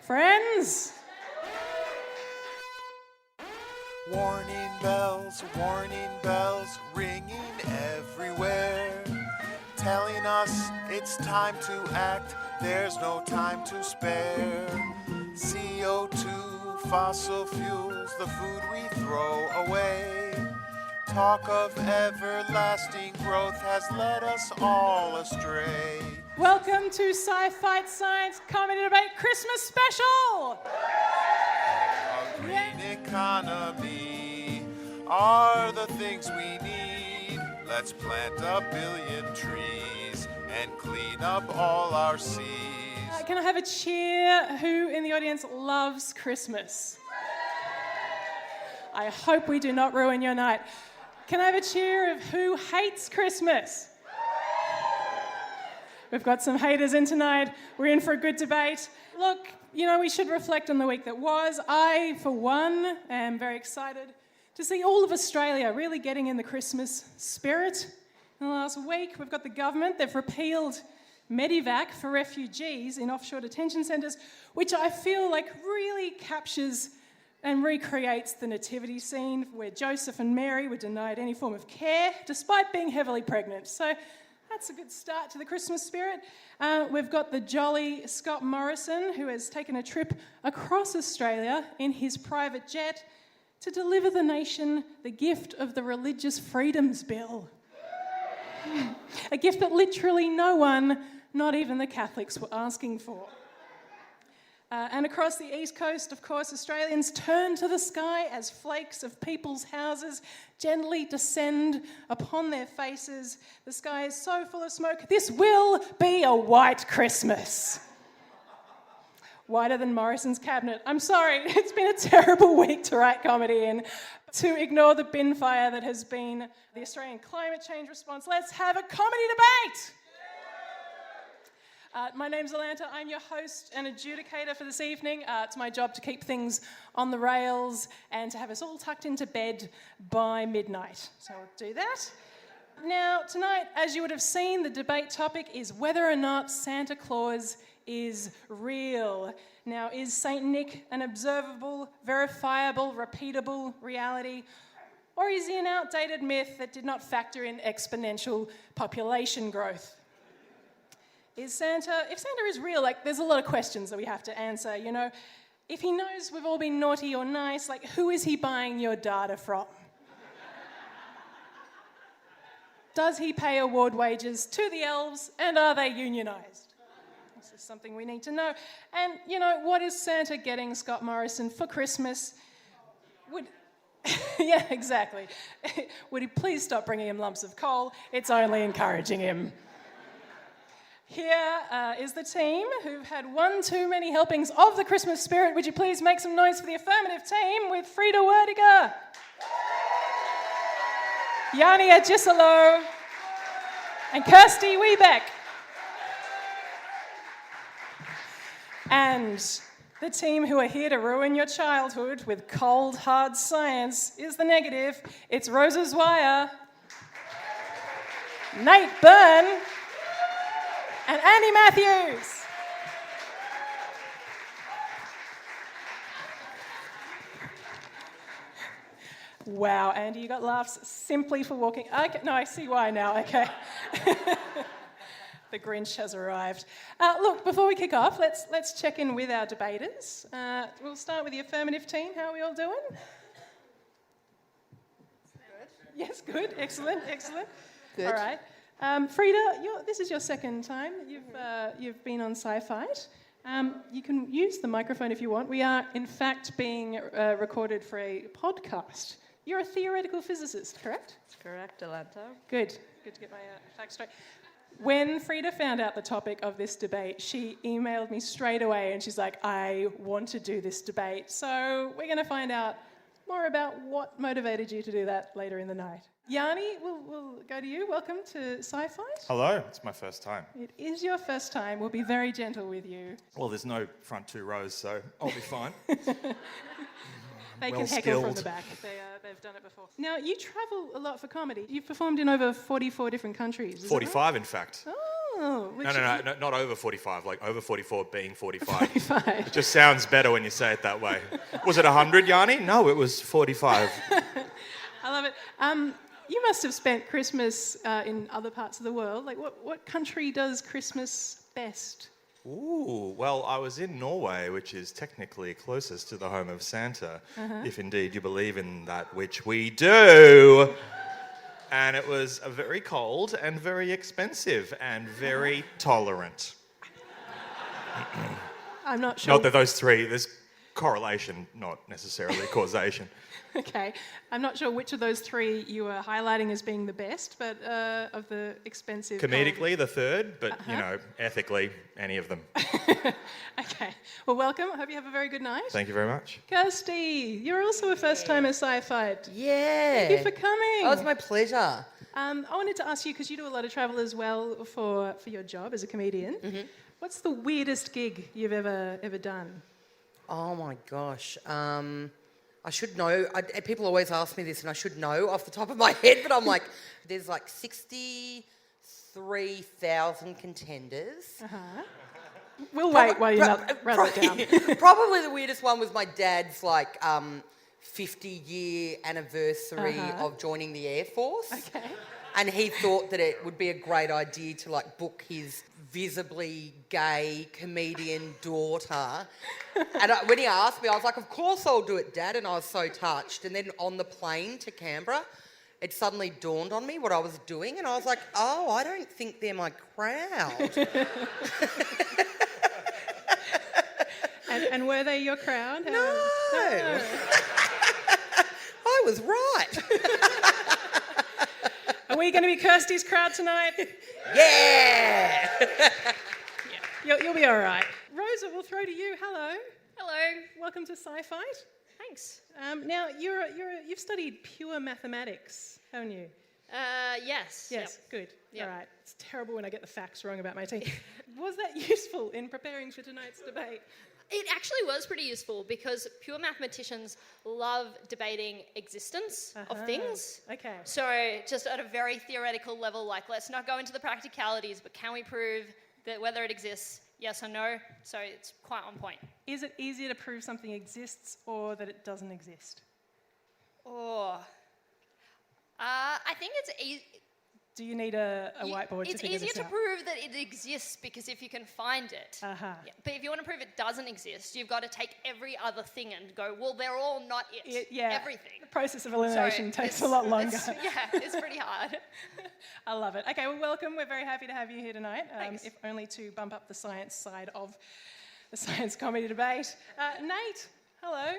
Friends! Warning bells, ringing everywhere, telling us it's time to act, there's no time to spare. CO2, fossil fuels, the food we throw away. Talk of everlasting growth has led us all astray. Welcome to Sci-Fi Science Comedy Debate Christmas Special! A green economy are the things we need. Let's plant 1 billion trees and clean up all our seas. Can I have a cheer? Who in the audience loves Christmas? I hope we do not ruin your night. Can I have a cheer of who hates Christmas? We've got some haters in tonight. We're in for a good debate. Look, we should reflect on the week that was. I, for one, am very excited to see all of Australia really getting in the Christmas spirit. In the last week, we've got the government. They've repealed Medivac for refugees in offshore detention centres, which I feel like really captures and recreates the nativity scene where Joseph and Mary were denied any form of care despite being heavily pregnant. So that's a good start to the Christmas spirit. We've got the jolly Scott Morrison, who has taken a trip across Australia in his private jet to deliver the nation the gift of the Religious Freedoms Bill. A gift that literally no one, not even the Catholics, were asking for. And across the east coast, of course, Australians turn to the sky as flakes of people's houses gently descend upon their faces. The sky is so full of smoke. This will be a white Christmas. Whiter than Morrison's cabinet. I'm sorry, it's been a terrible week to write comedy in. To ignore the bin fire that has been the Australian climate change response, let's have a comedy debate! My name's Alanta. I'm your host and adjudicator for this evening. It's my job to keep things on the rails and to have us all tucked into bed by midnight. So I'll do that. Now, tonight, as you would have seen, the debate topic is whether or not Santa Claus is real. Now, is Saint Nick an observable, verifiable, repeatable reality? Or is he an outdated myth that did not factor in exponential population growth? If Santa is real, there's a lot of questions that we have to answer, If he knows we've all been naughty or nice, who is he buying your data from? Does he pay award wages to the elves, and are they unionised? This is something we need to know. And, what is Santa getting Scott Morrison for Christmas? Yeah, exactly. Would he please stop bringing him lumps of coal? It's only encouraging him. Here is the team who've had one too many helpings of the Christmas spirit. Would you please make some noise for the affirmative team with Frida Werdiger, Yanni Agisalo, and Kirsty Wiebeck. And the team who are here to ruin your childhood with cold, hard science is the negative. It's Rosa Zweier, Nate Byrne, and Andy Matthews. Wow, Andy, you got laughs simply for walking. Okay, no, I see why now, okay. The Grinch has arrived. Look, before we kick off, let's check in with our debaters. We'll start with the affirmative team. How are we all doing? Good. Yes, good. Excellent. Good. All right. Frida, this is your second time that you've been on Sci-Fi. You can use the microphone if you want. We are, in fact, being recorded for a podcast. You're a theoretical physicist, correct? That's correct, Alanta. Good to get my facts straight. When Frida found out the topic of this debate, she emailed me straight away and she's like, I want to do this debate. So we're going to find out more about what motivated you to do that later in the night. Yanni, we'll go to you. Welcome to Sci-Fi. Hello, it's my first time. It is your first time. We'll be very gentle with you. Well, there's no front two rows, so I'll be fine. They can heckle from the back. They've done it before. Now, you travel a lot for comedy. You've performed in over 44 different countries. Is 45, in fact. Oh, Oh, No, not over 45, like over 44 being 45. 45. It just sounds better when you say it that way. Was it 100, Yanni? No, it was 45. I love it. You must have spent Christmas in other parts of the world. Like, what country does Christmas best? Ooh, well, I was in Norway, which is technically closest to the home of Santa, if indeed you believe in that, which we do. And it was very cold and very expensive and very tolerant. I'm not sure. Not that those three, there's correlation, not necessarily causation. Okay. I'm not sure which of those three you were highlighting as being the best, but of the expensive... Comedically, the third, but, ethically, any of them. Okay. Well, welcome. I hope you have a very good night. Thank you very much. Kirsty, you're also a first-timer sci-fi. Yeah. Thank you for coming. Oh, it's my pleasure. I wanted to ask you, because you do a lot of travel as well for your job as a comedian. Mm-hmm. What's the weirdest gig you've ever done? Oh my gosh. I should know. People always ask me this, and I should know off the top of my head, but I'm like, there's like 63,000 contenders. We'll wait while you rattle it down. Probably the weirdest one was my dad's 50-year anniversary of joining the Air Force. Okay. And he thought that it would be a great idea to book his visibly gay comedian daughter. And when he asked me, I was like, of course I'll do it, Dad. And I was so touched. And then on the plane to Canberra, it suddenly dawned on me what I was doing. And I was like, oh, I don't think they're my crowd. And were they your crowd? No. I was right. Are we going to be Kirsty's crowd tonight? Yeah. You'll be all right. Rosa, we'll throw to you. Hello. Hello. Welcome to Sci-Fi. Thanks. Now, you've studied pure mathematics, haven't you? Yes. Yes, Yep. good. Yep. All right. It's terrible when I get the facts wrong about my team. Was that useful in preparing for tonight's debate? It actually was pretty useful because pure mathematicians love debating existence of things. Okay. So just at a very theoretical level, let's not go into the practicalities, but can we prove that whether it exists, yes or no? So it's quite on point. Is it easier to prove something exists or that it doesn't exist? I think it's easy. Do you need a whiteboard to It's figure easier this to out? prove that it exists because if you can find it. Yeah. But if you want to prove it doesn't exist, you've got to take every other thing and go, well, they're all not it. Everything. The process of elimination takes a lot longer. It's pretty hard. I love it. Okay, well, welcome. We're very happy to have you here tonight, Thanks. if only to bump up the science side of the science comedy debate. Nate, hello.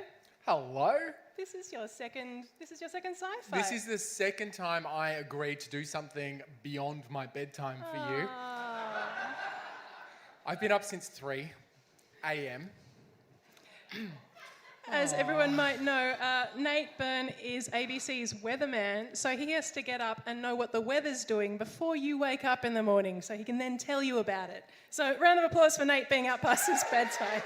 Hello. This is your second sci-fi. This is the second time I agreed to do something beyond my bedtime for you. I've been up since 3 a.m. As everyone might know, Nate Byrne is ABC's weatherman, so he has to get up and know what the weather's doing before you wake up in the morning, so he can then tell you about it. So, round of applause for Nate being up past his bedtime.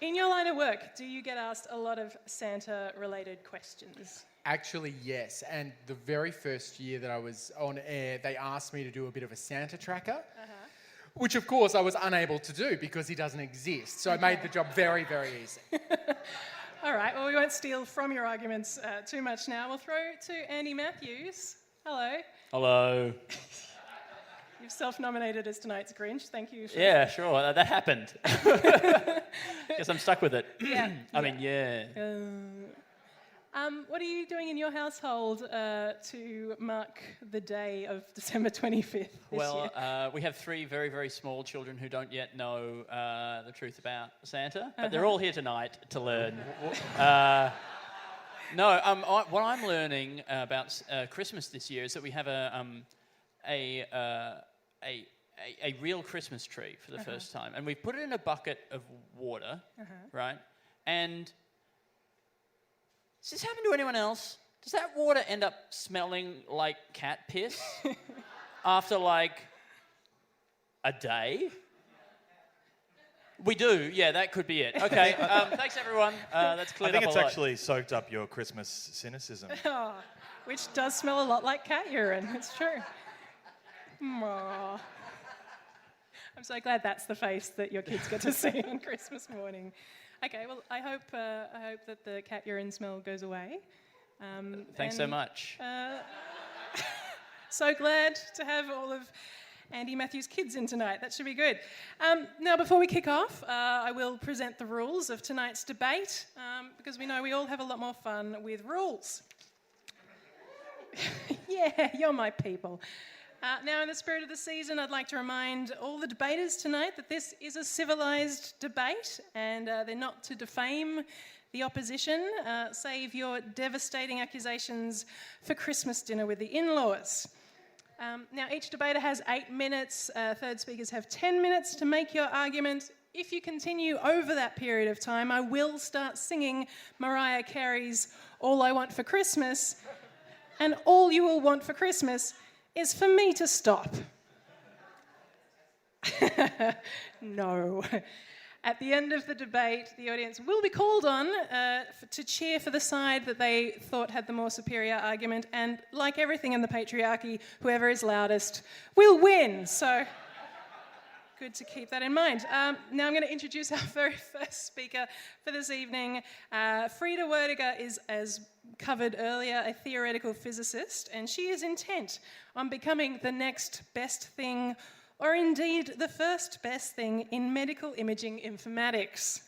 In your line of work, do you get asked a lot of Santa-related questions? Actually, yes. And the very first year that I was on air, they asked me to do a bit of a Santa tracker, which, of course, I was unable to do because he doesn't exist. So I made the job very, very easy. All right, well, we won't steal from your arguments too much now. We'll throw to Andy Matthews. Hello. Hello. You've self-nominated as tonight's Grinch. Thank you. Yeah, sure. That happened. Guess I'm stuck with it. Yeah. I mean, yeah. What are you doing in your household to mark the day of December 25th this year? We have 3 very, very small children who don't yet know the truth about Santa, but they're all here tonight to learn. What I'm learning about Christmas this year is that we have a real Christmas tree for the first time, and we've put it in a bucket of water, right? And does this happen to anyone else? Does that water end up smelling like cat piss after a day? We do, yeah, that could be it. Okay, thanks everyone. That's cleared I think up it's a lot. actually soaked up your Christmas cynicism. which does smell a lot like cat urine. It's true. Aww. I'm so glad that's the face that your kids get to see on Christmas morning. Okay, well, I hope that the cat urine smell goes away. Thanks so much. So glad to have all of Andy Matthews' kids in tonight. That should be good. Now, before we kick off, I will present the rules of tonight's debate, because we know we all have a lot more fun with rules. Yeah, you're my people. Now, in the spirit of the season, I'd like to remind all the debaters tonight that this is a civilised debate, and they're not to defame the opposition. Save your devastating accusations for Christmas dinner with the in-laws. Now, each debater has 8 minutes. Third speakers have 10 minutes to make your argument. If you continue over that period of time, I will start singing Mariah Carey's All I Want for Christmas, and all you will want for Christmas is for me to stop. No. At the end of the debate, the audience will be called on to cheer for the side that they thought had the more superior argument, and like everything in the patriarchy, whoever is loudest will win. So, good to keep that in mind. Now I'm going to introduce our very first speaker for this evening. Frida Werdiger is, as covered earlier, a theoretical physicist, and she is intent on becoming the next best thing, or indeed the first best thing in medical imaging informatics.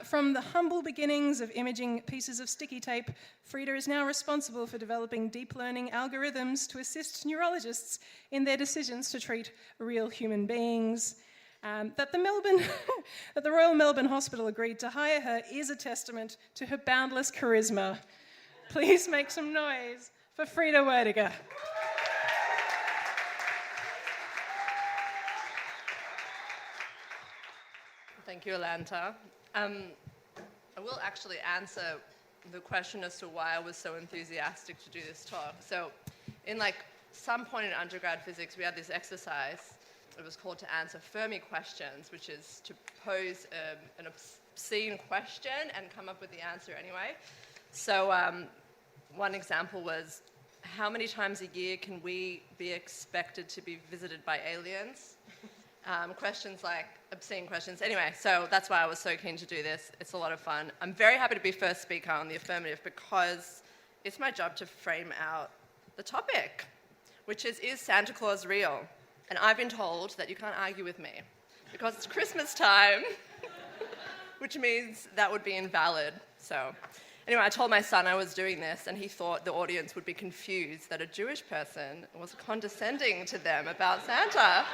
From the humble beginnings of imaging pieces of sticky tape, Frida is now responsible for developing deep learning algorithms to assist neurologists in their decisions to treat real human beings. That the Royal Melbourne Hospital agreed to hire her is a testament to her boundless charisma. Please make some noise for Frida Werdiger. Thank you, Alanta. I will actually answer the question as to why I was so enthusiastic to do this talk. So, in some point in undergrad physics, we had this exercise. It was called to answer Fermi questions, which is to pose an obscene question and come up with the answer anyway. So, one example was, how many times a year can we be expected to be visited by aliens? Questions like obscene questions. Anyway, so that's why I was so keen to do this. It's a lot of fun. I'm very happy to be first speaker on the affirmative because it's my job to frame out the topic, which is Santa Claus real? And I've been told that you can't argue with me because it's Christmas time, which means that would be invalid. So anyway, I told my son I was doing this, and he thought the audience would be confused that a Jewish person was condescending to them about Santa.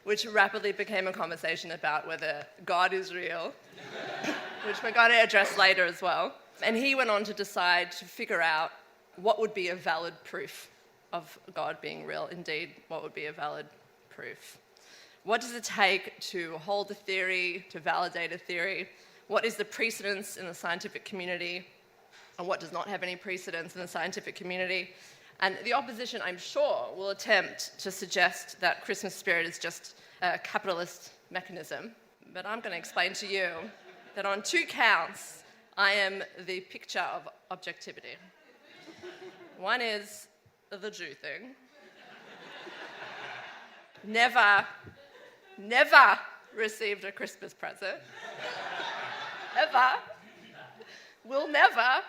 Which rapidly became a conversation about whether God is real, which we're going to address later as well. And he went on to decide to figure out what would be a valid proof of God being real. Indeed, what would be a valid proof? What does it take to hold a theory, to validate a theory? What is the precedence in the scientific community, and what does not have any precedence in the scientific community? And the opposition, I'm sure, will attempt to suggest that Christmas spirit is just a capitalist mechanism. But I'm going to explain to you that on 2 counts, I am the picture of objectivity. One is the Jew thing. Never received a Christmas present. Ever. Will never.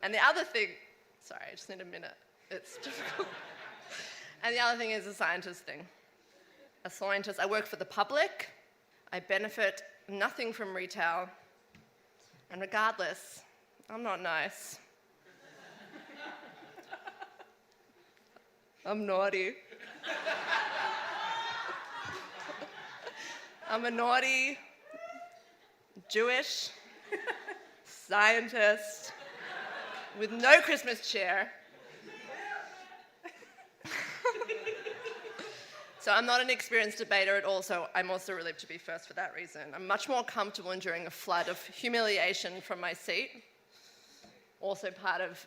And the other thing, sorry, I just need a minute. It's difficult. And the other thing is a scientist thing. A scientist, I work for the public. I benefit nothing from retail. And regardless, I'm not nice. I'm naughty. I'm a naughty, Jewish scientist with no Christmas cheer. So I'm not an experienced debater at all, so I'm also relieved to be first for that reason. I'm much more comfortable enduring a flood of humiliation from my seat. Also part of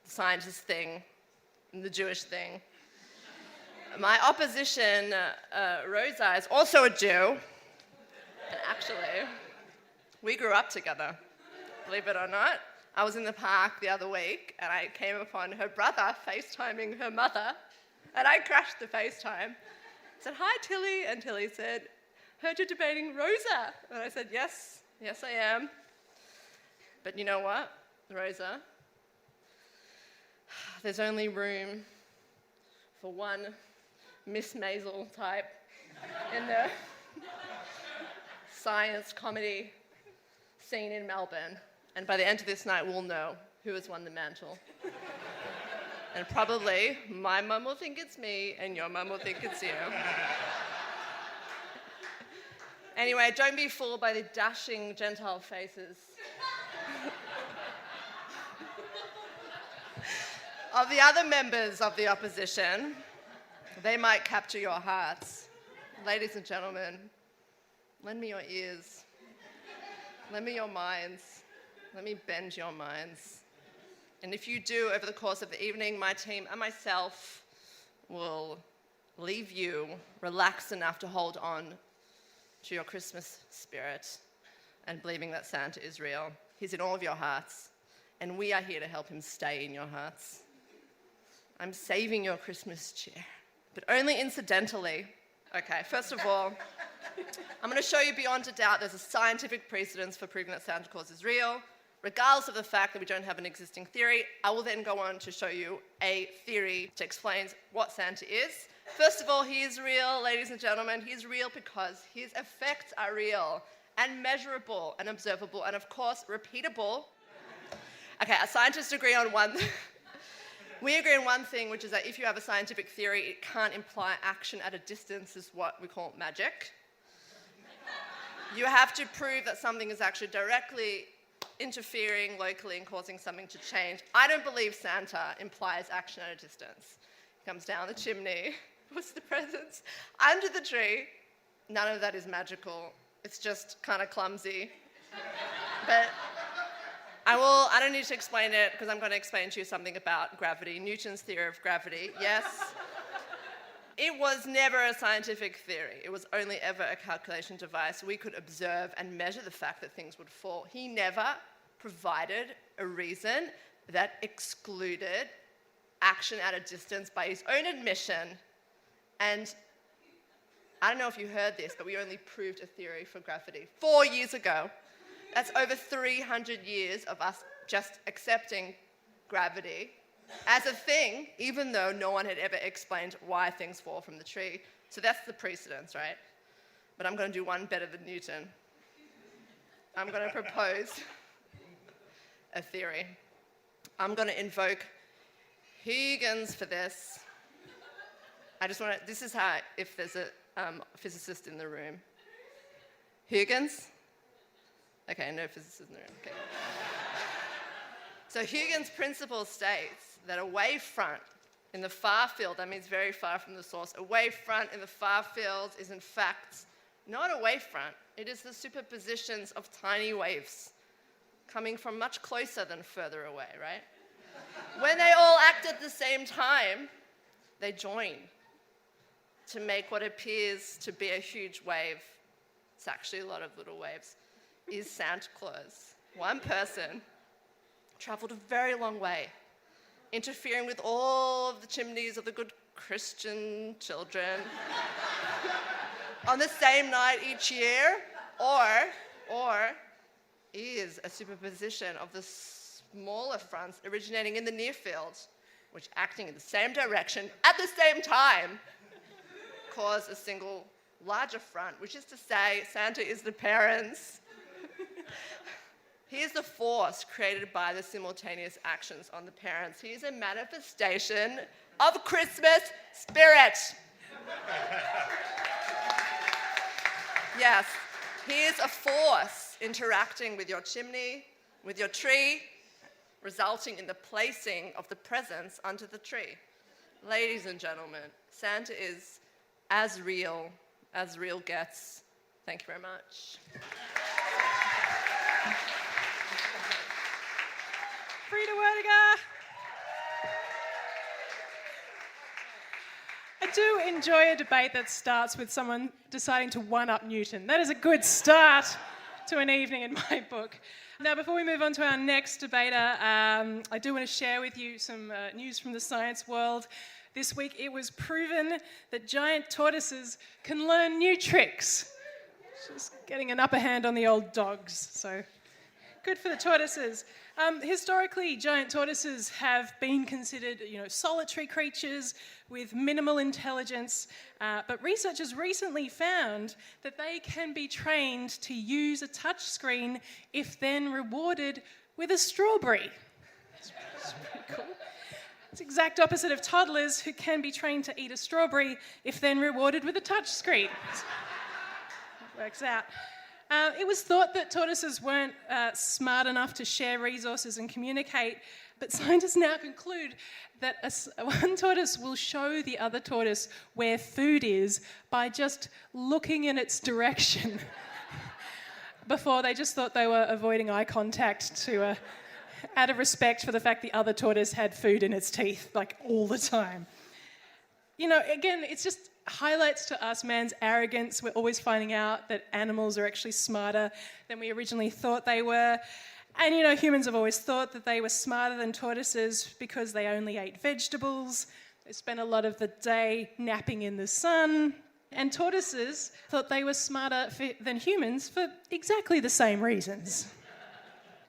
the scientist thing and the Jewish thing. My opposition, Rosa, is also a Jew. And actually, we grew up together, believe it or not. I was in the park the other week and I came upon her brother FaceTiming her mother, and I crashed the FaceTime. I said, "Hi, Tilly," and Tilly said, "Heard you're debating Rosa." And I said, yes I am. But you know what, Rosa? There's only room for one Miss Maisel type in the science comedy scene in Melbourne. And by the end of this night, we'll know who has won the mantle. And probably my mum will think it's me and your mum will think it's you. Anyway, don't be fooled by the dashing Gentile faces of the other members of the opposition. They might capture your hearts. Ladies and gentlemen, lend me your ears. Lend me your minds. Let me bend your minds. And if you do, over the course of the evening, my team and myself will leave you relaxed enough to hold on to your Christmas spirit and believing that Santa is real. He's in all of your hearts, and we are here to help him stay in your hearts. I'm saving your Christmas cheer, but only incidentally. Okay, first of all, I'm going to show you beyond a doubt there's a scientific precedence for proving that Santa Claus is real. Regardless of the fact that we don't have an existing theory, I will then go on to show you a theory that explains what Santa is. First of all, he is real, ladies and gentlemen. He is real because his effects are real and measurable and observable and, of course, repeatable. Okay, scientists agree on one We agree on one thing, which is that if you have a scientific theory, it can't imply action at a distance, is what we call magic. You have to prove that something is actually directly interfering locally and causing something to change. I don't believe Santa implies action at a distance. He comes down the chimney, puts the presents under the tree. None of that is magical. It's just kind of clumsy. But I don't need to explain it because I'm going to explain to you something about gravity. Newton's theory of gravity, yes. It was never a scientific theory. It was only ever a calculation device. We could observe and measure the fact that things would fall. He never provided a reason that excluded action at a distance by his own admission. And I don't know if you heard this, but we only proved a theory for gravity 4 years ago. That's over 300 years of us just accepting gravity as a thing, even though no one had ever explained why things fall from the tree. So that's the precedence, right? But I'm going to do one better than Newton. I'm going to propose a theory. I'm going to invoke Huygens for this. This is how, if there's a physicist in the room. Huygens? Okay, no physicist in the room. Okay. So Huygens' principle states that a wavefront in the far field, that means very far from the source, a wavefront in the far field is in fact not a wavefront. It is the superpositions of tiny waves coming from much closer than further away, right? When they all act at the same time, they join to make what appears to be a huge wave. It's actually a lot of little waves. Is Santa Claus. One person traveled a very long way, interfering with all of the chimneys of the good Christian children on the same night each year, or is a superposition of the smaller fronts originating in the near field, which acting in the same direction at the same time cause a single larger front, which is to say Santa is the parents. He is the force created by the simultaneous actions on the parents. He is a manifestation of Christmas spirit. Yes, he is a force interacting with your chimney, with your tree, resulting in the placing of the presents under the tree. Ladies and gentlemen, Santa is as real gets. Thank you very much. Frida Werdiger. I do enjoy a debate that starts with someone deciding to one-up Newton. That is a good start to an evening in my book. Now, before we move on to our next debater, I do want to share with you some news from the science world. This week it was proven that giant tortoises can learn new tricks. Just getting an upper hand on the old dogs, so good for the tortoises. Historically, giant tortoises have been considered, solitary creatures with minimal intelligence, but researchers recently found that they can be trained to use a touch screen if then rewarded with a strawberry. It's pretty cool. It's the exact opposite of toddlers who can be trained to eat a strawberry if then rewarded with a touch screen. It works out. It was thought that tortoises weren't smart enough to share resources and communicate, but scientists now conclude that one tortoise will show the other tortoise where food is by just looking in its direction. Before, they just thought they were avoiding eye contact out of respect for the fact the other tortoise had food in its teeth, like, all the time. Again, it's just highlights to us man's arrogance. We're always finding out that animals are actually smarter than we originally thought they were. And, humans have always thought that they were smarter than tortoises because they only ate vegetables. They spent a lot of the day napping in the sun. And tortoises thought they were smarter than humans for exactly the same reasons.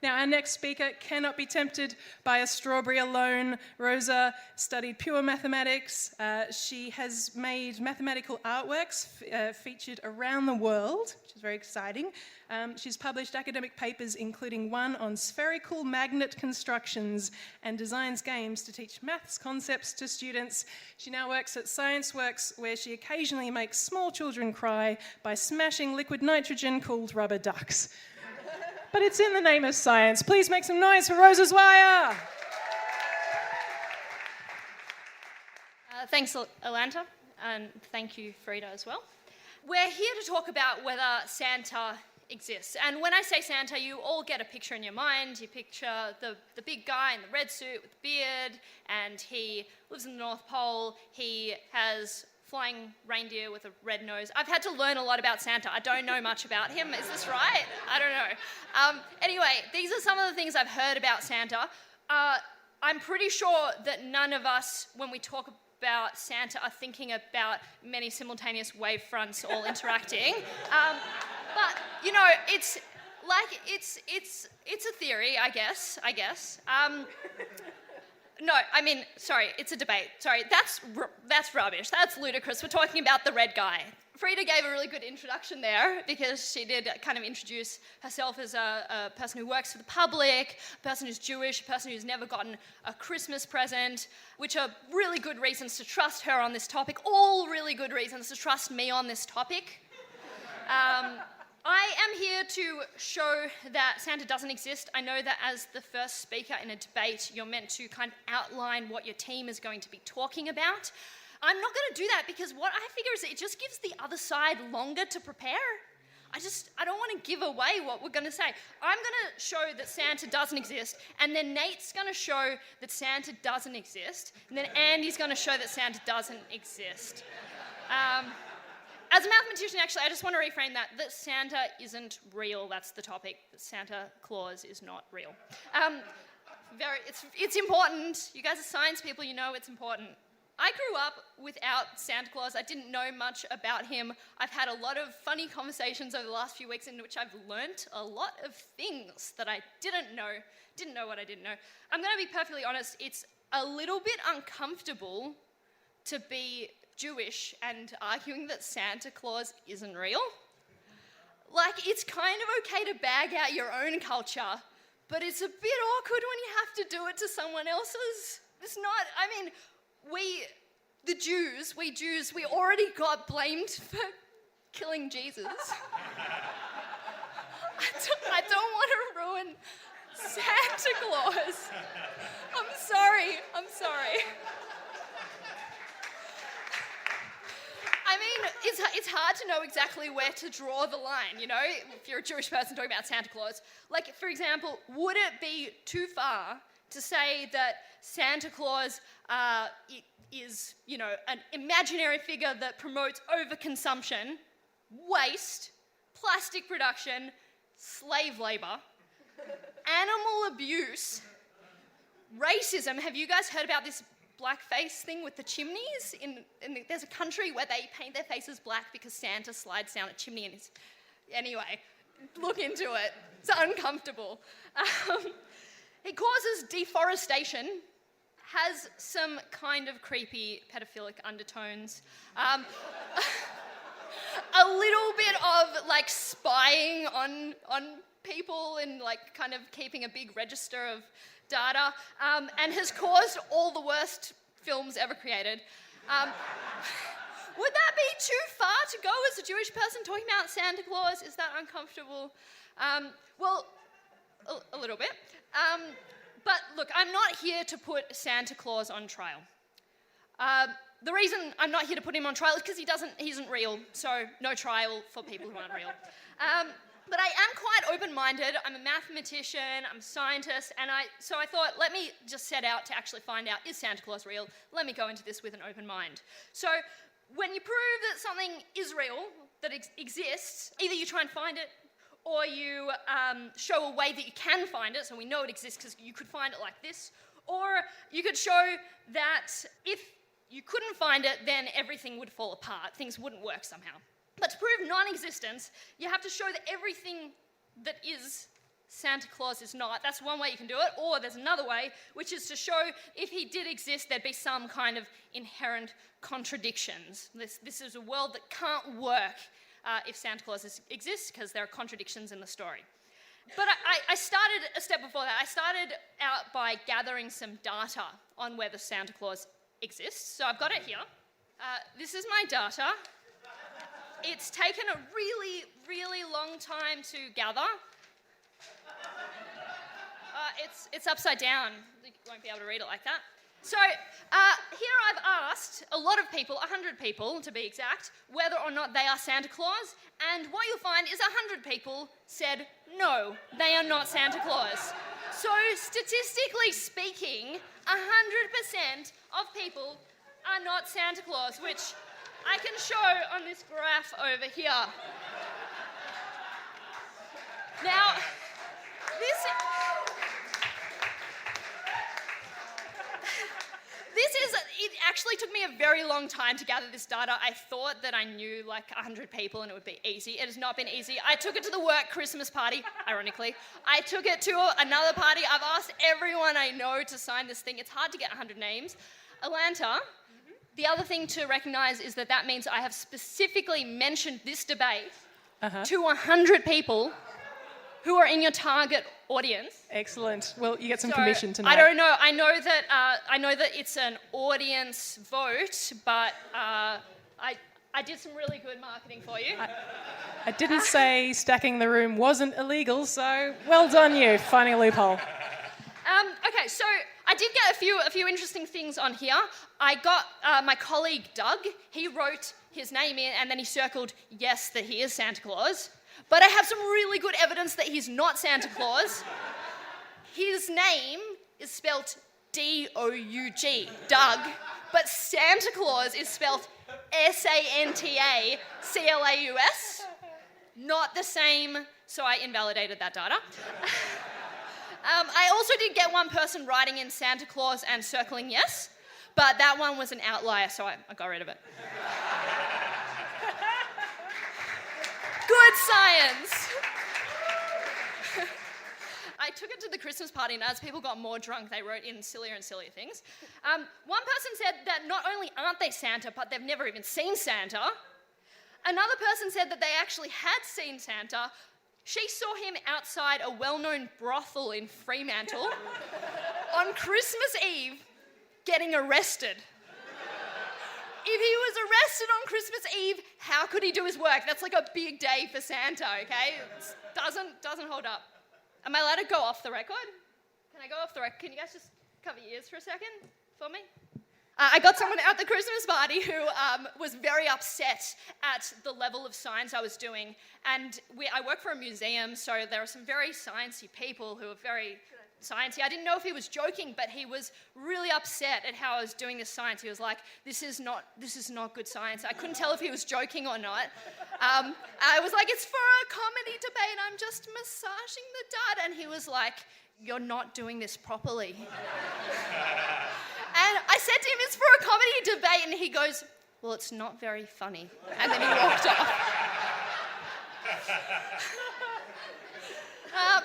Now, our next speaker cannot be tempted by a strawberry alone. Rosa studied pure mathematics. She has made mathematical artworks featured around the world, which is very exciting. She's published academic papers, including one on spherical magnet constructions, and designs games to teach maths concepts to students. She now works at ScienceWorks, where she occasionally makes small children cry by smashing liquid nitrogen called rubber ducks. But it's in the name of science. Please make some noise for Rosa Zweier. Thanks, Alanta, and thank you, Frida, as well. We're here to talk about whether Santa exists. And when I say Santa, you all get a picture in your mind. You picture the big guy in the red suit with the beard, and he lives in the North Pole. He has flying reindeer with a red nose. I've had to learn a lot about Santa. I don't know much about him. Is this right? I don't know. Anyway, these are some of the things I've heard about Santa. I'm pretty sure that none of us, when we talk about Santa, are thinking about many simultaneous wave fronts all interacting. But it's like it's a theory, I guess. No, sorry, it's a debate. Sorry, that's rubbish. That's ludicrous. We're talking about the red guy. Frida gave a really good introduction there because she did kind of introduce herself as a person who works for the public, a person who's Jewish, a person who's never gotten a Christmas present, which are really good reasons to trust her on this topic, all really good reasons to trust me on this topic. I am here to show that Santa doesn't exist. I know that as the first speaker in a debate, you're meant to kind of outline what your team is going to be talking about. I'm not going to do that because what I figure is it just gives the other side longer to prepare. I don't want to give away what we're going to say. I'm going to show that Santa doesn't exist, and then Nate's going to show that Santa doesn't exist, and then Andy's going to show that Santa doesn't exist. As a mathematician, actually, I just want to reframe that Santa isn't real. That's the topic. That Santa Claus is not real. It's important. You guys are science people, you know it's important. I grew up without Santa Claus. I didn't know much about him. I've had a lot of funny conversations over the last few weeks in which I've learnt a lot of things that I didn't know what I didn't know. I'm going to be perfectly honest, it's a little bit uncomfortable to be Jewish and arguing that Santa Claus isn't real. Like, it's kind of okay to bag out your own culture, but it's a bit awkward when you have to do it to someone else's. It's not, we Jews, we already got blamed for killing Jesus. I don't want to ruin Santa Claus. I'm sorry. It's hard to know exactly where to draw the line, you know, if you're a Jewish person talking about Santa Claus. Like, for example, would it be too far to say that Santa Claus is, an imaginary figure that promotes overconsumption, waste, plastic production, slave labor, animal abuse, racism. Have you guys heard about this blackface thing with the chimneys? There's a country where they paint their faces black because Santa slides down a chimney and is... Anyway, look into it. It's uncomfortable. It causes deforestation, has some kind of creepy pedophilic undertones. A little bit of like spying on people and like kind of keeping a big register of data, and has caused all the worst films ever created. Would that be too far to go as a Jewish person talking about Santa Claus? Is that uncomfortable? Well, a little bit. But look, I'm not here to put Santa Claus on trial. The reason I'm not here to put him on trial is because he isn't real, so no trial for people who aren't real. But I am quite open-minded. I'm a mathematician, I'm a scientist, and so I thought, let me just set out to actually find out, is Santa Claus real? Let me go into this with an open mind. So when you prove that something is real, that exists, either you try and find it, or you show a way that you can find it, so we know it exists because you could find it like this, or you could show that if you couldn't find it, then everything would fall apart, things wouldn't work somehow. But to prove non-existence, you have to show that everything that is Santa Claus is not. That's one way you can do it. Or there's another way, which is to show if he did exist, there'd be some kind of inherent contradictions. This is a world that can't work if Santa Claus exists, because there are contradictions in the story. But I started a step before that. I started out by gathering some data on whether Santa Claus exists. So I've got it here. This is my data. It's taken a really, really long time to gather. It's upside down. You won't be able to read it like that. So here I've asked a lot of people, 100 people to be exact, whether or not they are Santa Claus. And what you'll find is 100 people said, no, they are not Santa Claus. So statistically speaking, 100% of people are not Santa Claus, which I can show on this graph over here. Now, it actually took me a very long time to gather this data. I thought that I knew like 100 people and it would be easy. It has not been easy. I took it to the work Christmas party, ironically. I took it to another party. I've asked everyone I know to sign this thing. It's hard to get 100 names. Alanta, the other thing to recognise is that means I have specifically mentioned this debate to 100 people who are in your target audience. Excellent. Well, you get some commission tonight. I don't know. I know that it's an audience vote, but I did some really good marketing for you. I didn't say stacking the room wasn't illegal, so well done you, finding a loophole. Okay, so I did get a few interesting things on here. I got my colleague Doug. He wrote his name in, and then he circled yes that he is Santa Claus. But I have some really good evidence that he's not Santa Claus. His name is spelt D-O-U-G, Doug, but Santa Claus is spelt S-A-N-T-A-C-L-A-U-S. Not the same, so I invalidated that data. I also did get one person writing in Santa Claus and circling yes, but that one was an outlier, so I got rid of it. Good science. I took it to the Christmas party, and as people got more drunk, they wrote in sillier and sillier things. One person said that not only aren't they Santa, but they've never even seen Santa. Another person said that they actually had seen Santa. She saw him outside a well-known brothel in Fremantle on Christmas Eve getting arrested. If he was arrested on Christmas Eve, how could he do his work? That's like a big day for Santa, okay? It doesn't hold up. Am I allowed to go off the record? Can I go off the record? Can you guys just cover your ears for a second for me? I got someone at the Christmas party who was very upset at the level of science I was doing. And I work for a museum, so there are some very sciencey people who are very sciencey. I didn't know if he was joking, but he was really upset at how I was doing this science. He was like, this is not good science. I couldn't tell if he was joking or not. I was like, it's for a comedy debate. I'm just massaging the dad. And he was like, you're not doing this properly. And I said to him, it's for a comedy debate. And he goes, well, it's not very funny. And then he walked off.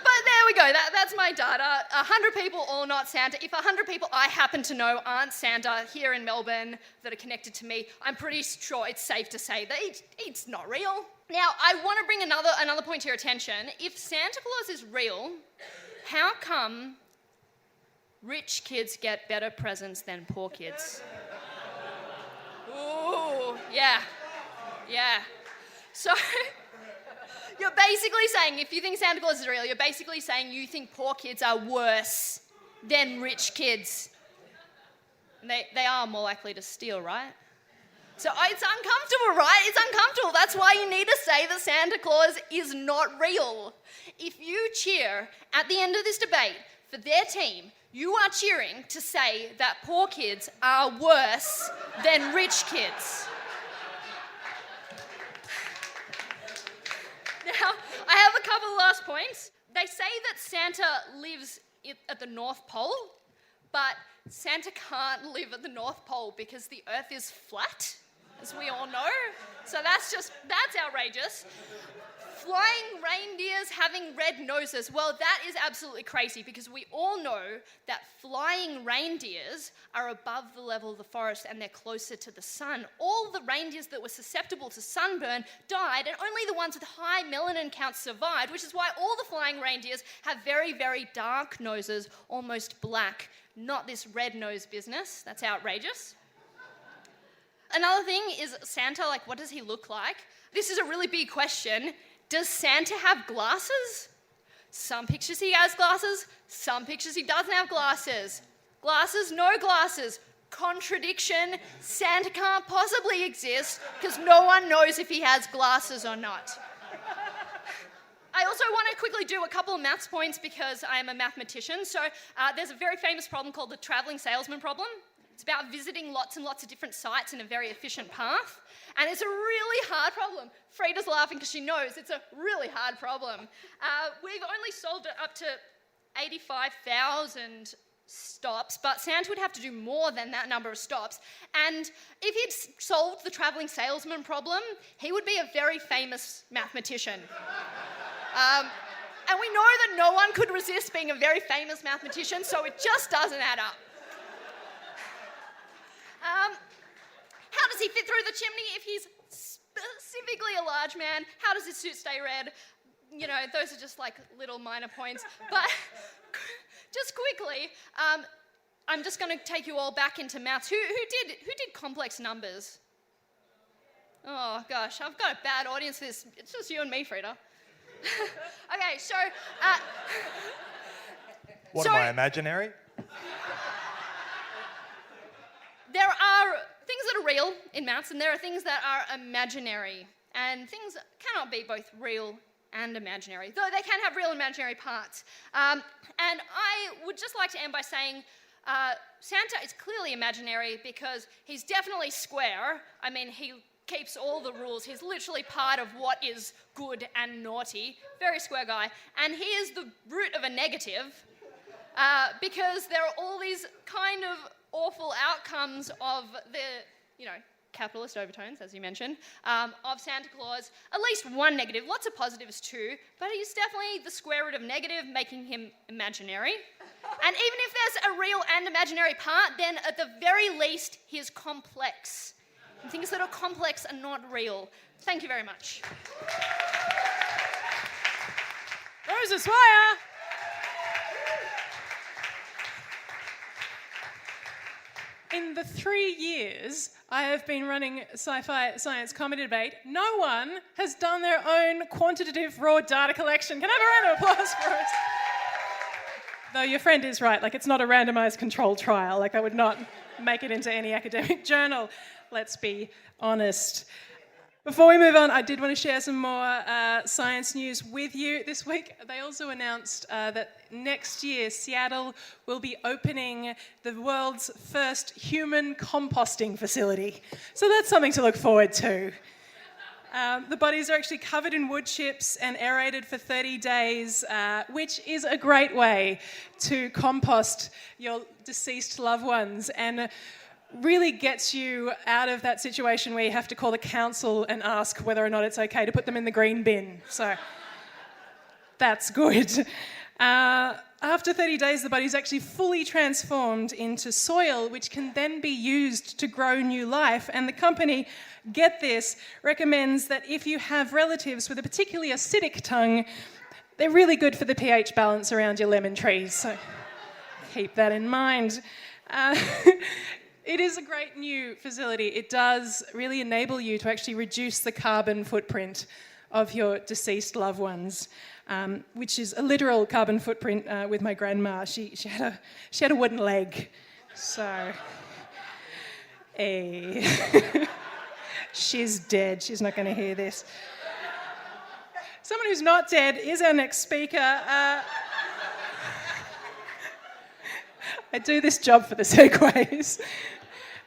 But there we go. That's my data. 100 people, all not Santa. If 100 people I happen to know aren't Santa here in Melbourne that are connected to me, I'm pretty sure it's safe to say that it's not real. Now, I want to bring another point to your attention. If Santa Claus is real, how come rich kids get better presents than poor kids? Ooh, yeah. So... You're basically saying, if you think Santa Claus is real, you're basically saying you think poor kids are worse than rich kids. And they are more likely to steal, right? So it's uncomfortable, right? It's uncomfortable. That's why you need to say that Santa Claus is not real. If you cheer at the end of this debate for their team, you are cheering to say that poor kids are worse than rich kids. Now, I have a couple of last points. They say that Santa lives at the North Pole, but Santa can't live at the North Pole because the Earth is flat, as we all know. So that's outrageous. Flying reindeers having red noses, well, that is absolutely crazy because we all know that flying reindeers are above the level of the forest and they're closer to the sun. All the reindeers that were susceptible to sunburn died and only the ones with high melanin counts survived, which is why all the flying reindeers have very, very dark noses, almost black. Not this red nose business. That's outrageous. Another thing is Santa, like, what does he look like? This is a really big question. Does Santa have glasses? Some pictures he has glasses, some pictures he doesn't have glasses. Glasses, no glasses. Contradiction. Santa can't possibly exist because no one knows if he has glasses or not. I also want to quickly do a couple of maths points because I am a mathematician. So there's a very famous problem called the travelling salesman problem. It's about visiting lots and lots of different sites in a very efficient path. And it's a really hard problem. Frida's laughing because she knows it's a really hard problem. We've only solved it up to 85,000 stops, but Santa would have to do more than that number of stops. And if he'd solved the travelling salesman problem, he would be a very famous mathematician. And we know that no one could resist being a very famous mathematician, so it just doesn't add up. How does he fit through the chimney if he's specifically a large man? How does his suit stay red? You know, those are just like little minor points. But just quickly, I'm just going to take you all back into maths. Who did complex numbers? Oh gosh, I've got a bad audience for this. It's just you and me, Frida. Okay, so... What am I, imaginary? There are things that are real in maths, and there are things that are imaginary. And things cannot be both real and imaginary, though they can have real and imaginary parts. And I would just like to end by saying Santa is clearly imaginary because he's definitely square. I mean, he keeps all the rules. He's literally part of what is good and naughty. Very square guy. And he is the root of a negative because there are all these kind of awful outcomes of the, capitalist overtones, as you mentioned, of Santa Claus. At least one negative, lots of positives too, but he's definitely the square root of negative, making him imaginary. And even if there's a real and imaginary part, then at the very least, he is complex. And things that are complex are not real. Thank you very much. Rosa Swire! In the 3 years I have been running sci-fi science comedy debate, no one has done their own quantitative raw data collection. Can I have a round of applause for us? Though your friend is right, it's not a randomized controlled trial. That would not make it into any academic journal. Let's be honest. Before we move on, I did want to share some more science news with you this week. They also announced that next year Seattle will be opening the world's first human composting facility. So that's something to look forward to. The bodies are actually covered in wood chips and aerated for 30 days, which is a great way to compost your deceased loved ones and really gets you out of that situation where you have to call the council and ask whether or not it's okay to put them in the green bin. So that's good. After 30 days, the body is actually fully transformed into soil, which can then be used to grow new life. And the company, get this, recommends that if you have relatives with a particularly acidic tongue, they're really good for the pH balance around your lemon trees. So keep that in mind. It is a great new facility. It does really enable you to actually reduce the carbon footprint of your deceased loved ones. Which is a literal carbon footprint with my grandma. She had a wooden leg, so she's dead. She's not going to hear this. Someone who's not dead is our next speaker. I do this job for the segues.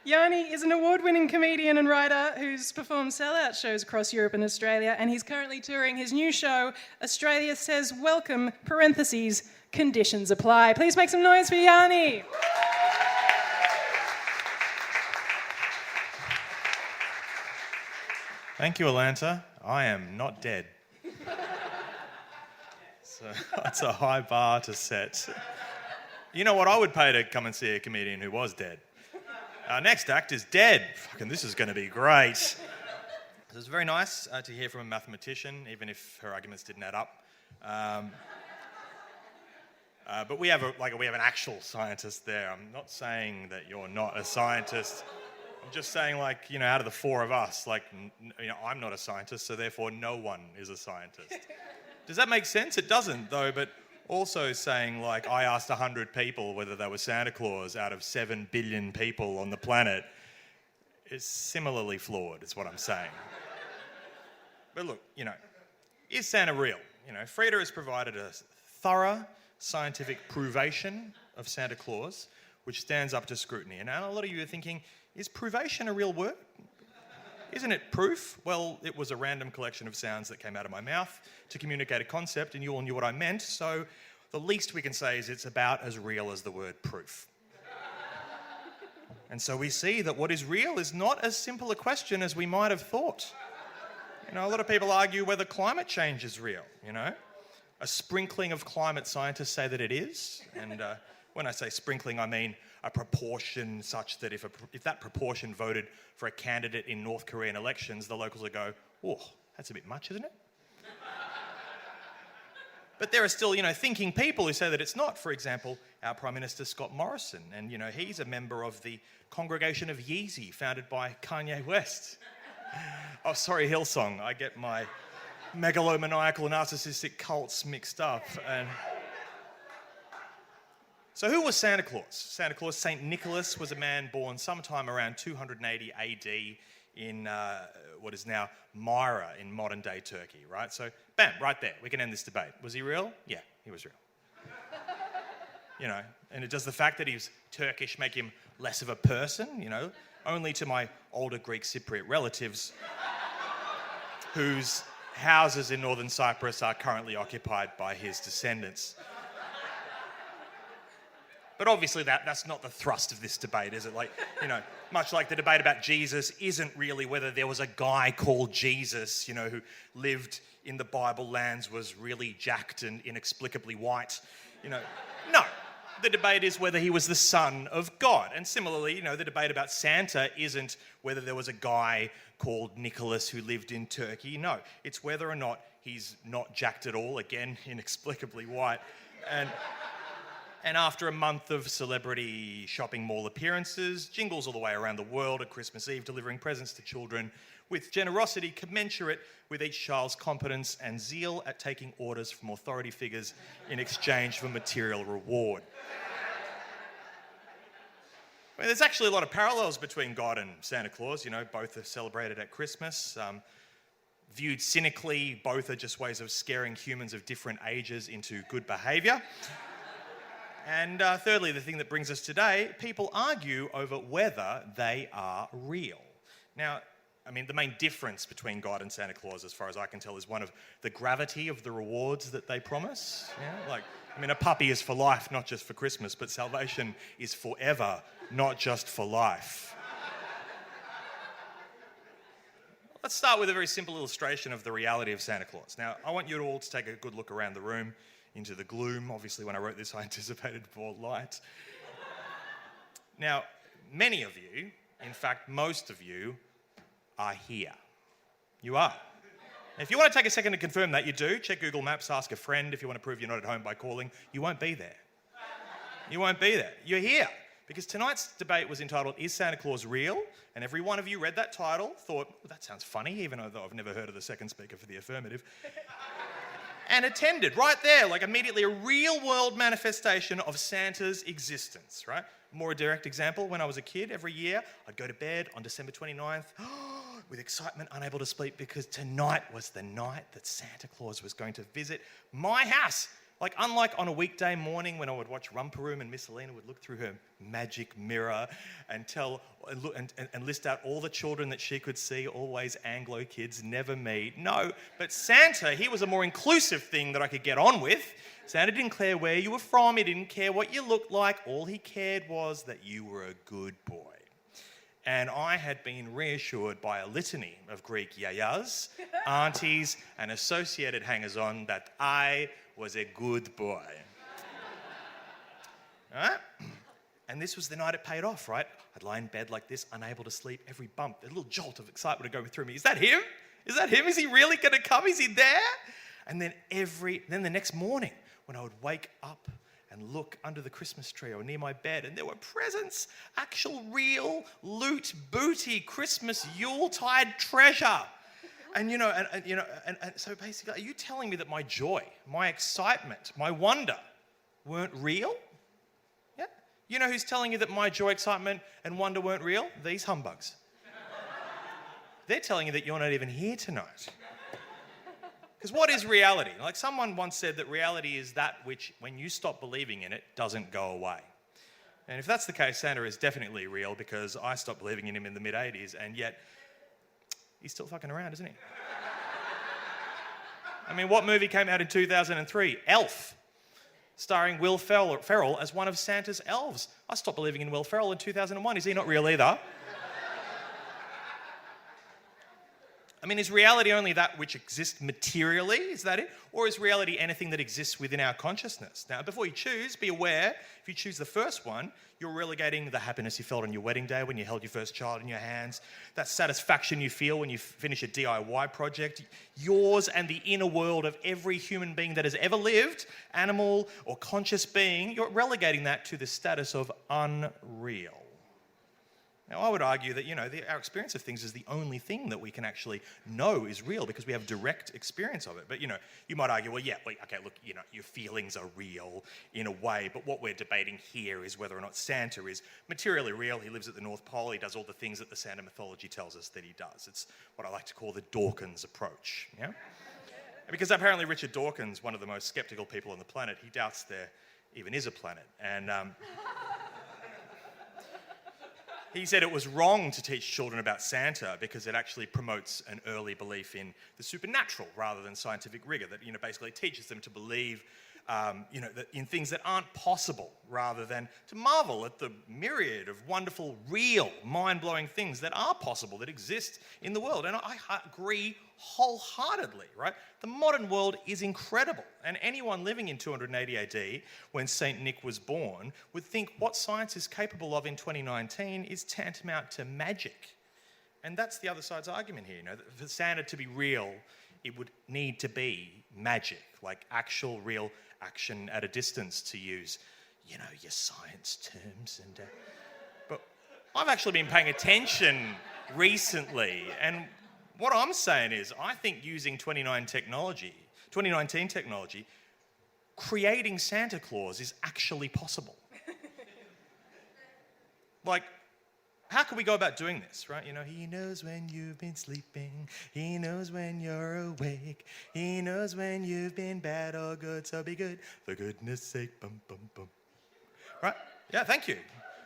Yanni is an award-winning comedian and writer who's performed sellout shows across Europe and Australia, and he's currently touring his new show, Australia Says Welcome, parentheses, conditions apply. Please make some noise for Yanni. Thank you, Alanta. I am not dead. So that's a high bar to set. You know what? I would pay to come and see a comedian who was dead. Our next act is dead. Fucking, this is going to be great. So it's very nice to hear from a mathematician, even if her arguments didn't add up. But we have an actual scientist there. I'm not saying that you're not a scientist. I'm just saying, out of the four of us, I'm not a scientist, so therefore no one is a scientist. Does that make sense? It doesn't, though, but also saying, I asked 100 people whether they were Santa Claus out of 7 billion people on the planet is similarly flawed, is what I'm saying. But look, is Santa real? Frida has provided a thorough scientific provation of Santa Claus, which stands up to scrutiny. And a lot of you are thinking, is provation a real word? Isn't it proof? Well, it was a random collection of sounds that came out of my mouth to communicate a concept, and you all knew what I meant, so the least we can say is it's about as real as the word proof. And so we see that what is real is not as simple a question as we might have thought. A lot of people argue whether climate change is real, A sprinkling of climate scientists say that it is, and when I say sprinkling, I mean a proportion such that if that proportion voted for a candidate in North Korean elections, the locals would go, oh, that's a bit much, isn't it? But there are still, thinking people who say that it's not. For example, our Prime Minister, Scott Morrison, and, he's a member of the Congregation of Yeezy, founded by Kanye West. Oh, sorry, Hillsong. I get my megalomaniacal narcissistic cults mixed up. And so who was Santa Claus? Santa Claus, St. Nicholas, was a man born sometime around 280 AD in what is now Myra in modern-day Turkey, right? So, bam, right there. We can end this debate. Was he real? Yeah, he was real. And does the fact that he's Turkish make him less of a person? Only to my older Greek Cypriot relatives whose houses in northern Cyprus are currently occupied by his descendants. But obviously that's not the thrust of this debate, is it? Much like the debate about Jesus isn't really whether there was a guy called Jesus, who lived in the Bible lands, was really jacked and inexplicably white. No. The debate is whether he was the son of God. And similarly, the debate about Santa isn't whether there was a guy called Nicholas who lived in Turkey. No, it's whether or not he's not jacked at all, again, inexplicably white. And after a month of celebrity shopping mall appearances, jingles all the way around the world at Christmas Eve, delivering presents to children with generosity commensurate with each child's competence and zeal at taking orders from authority figures in exchange for material reward. There's actually a lot of parallels between God and Santa Claus. Both are celebrated at Christmas. Viewed cynically, both are just ways of scaring humans of different ages into good behaviour. And thirdly, the thing that brings us today, people argue over whether they are real. Now, I mean, the main difference between God and Santa Claus, as far as I can tell, is one of the gravity of the rewards that they promise. Yeah? Like, I mean, a puppy is for life, not just for Christmas, but salvation is forever, not just for life. Let's start with a very simple illustration of the reality of Santa Claus. Now, I want you all to take a good look around the room, into the gloom. Obviously, when I wrote this, I anticipated more light. Now, many of you, in fact, most of you, are here. You are. If you want to take a second to confirm that, you do. Check Google Maps, ask a friend if you want to prove you're not at home by calling. You won't be there. You won't be there. You're here. Because tonight's debate was entitled, Is Santa Claus Real? And every one of you read that title, thought, well, that sounds funny, even though I've never heard of the second speaker for the affirmative. And attended right there, like immediately a real-world manifestation of Santa's existence, right? More a direct example, when I was a kid, every year, I'd go to bed on December 29th with excitement, unable to sleep, because tonight was the night that Santa Claus was going to visit my house. Like, unlike on a weekday morning when I would watch Romper Room and Miss Helena would look through her magic mirror and list out all the children that she could see, always Anglo kids, never me. No, but Santa, he was a more inclusive thing that I could get on with. Santa didn't care where you were from, he didn't care what you looked like, all he cared was that you were a good boy. And I had been reassured by a litany of Greek yayas, aunties, and associated hangers-on that I was a good boy. All right? And this was the night it paid off, right? I'd lie in bed like this, unable to sleep, every bump, a little jolt of excitement would go through me. Is that him? Is that him? Is he really going to come? Is he there? And then the next morning, when I would wake up and look under the Christmas tree or near my bed, and there were presents, actual real loot, booty, Christmas Yuletide treasure. And so basically, are you telling me that my joy, my excitement, my wonder weren't real? Yeah. You know who's telling you that my joy, excitement, and wonder weren't real? These humbugs. They're telling you that you're not even here tonight. Because what is reality? Like someone once said that reality is that which, when you stop believing in it, doesn't go away. And if that's the case, Santa is definitely real, because I stopped believing in him in the mid-'80s, and yet he's still fucking around, isn't he? I mean, what movie came out in 2003? Elf, starring Will Ferrell as one of Santa's elves. I stopped believing in Will Ferrell in 2001. Is he not real either? I mean, is reality only that which exists materially? Is that it? Or is reality anything that exists within our consciousness? Now, before you choose, be aware, if you choose the first one, you're relegating the happiness you felt on your wedding day when you held your first child in your hands, that satisfaction you feel when you finish a DIY project, yours and the inner world of every human being that has ever lived, animal or conscious being, you're relegating that to the status of unreal. Now, I would argue that, our experience of things is the only thing that we can actually know is real, because we have direct experience of it. But, you might argue, your feelings are real in a way, but what we're debating here is whether or not Santa is materially real. He lives at the North Pole. He does all the things that the Santa mythology tells us that he does. It's what I like to call the Dawkins approach, yeah? Because apparently Richard Dawkins, one of the most skeptical people on the planet, he doubts there even is a planet. And he said it was wrong to teach children about Santa because it actually promotes an early belief in the supernatural rather than scientific rigor. That basically teaches them to believe, that in things that aren't possible, rather than to marvel at the myriad of wonderful, real, mind-blowing things that are possible, that exist in the world. And I agree wholeheartedly, right? The modern world is incredible, and anyone living in 280 AD, when Saint Nick was born, would think what science is capable of in 2019 is tantamount to magic. And that's the other side's argument here. That for Santa to be real, it would need to be magic, like actual real action at a distance, to use, your science terms. But I've actually been paying attention recently, and what I'm saying is, I think using 2019 technology, creating Santa Claus is actually possible. Like, how can we go about doing this, right? He knows when you've been sleeping. He knows when you're awake. He knows when you've been bad or good, so be good. For goodness sake, bum, bum, bum. Right? Yeah, thank you.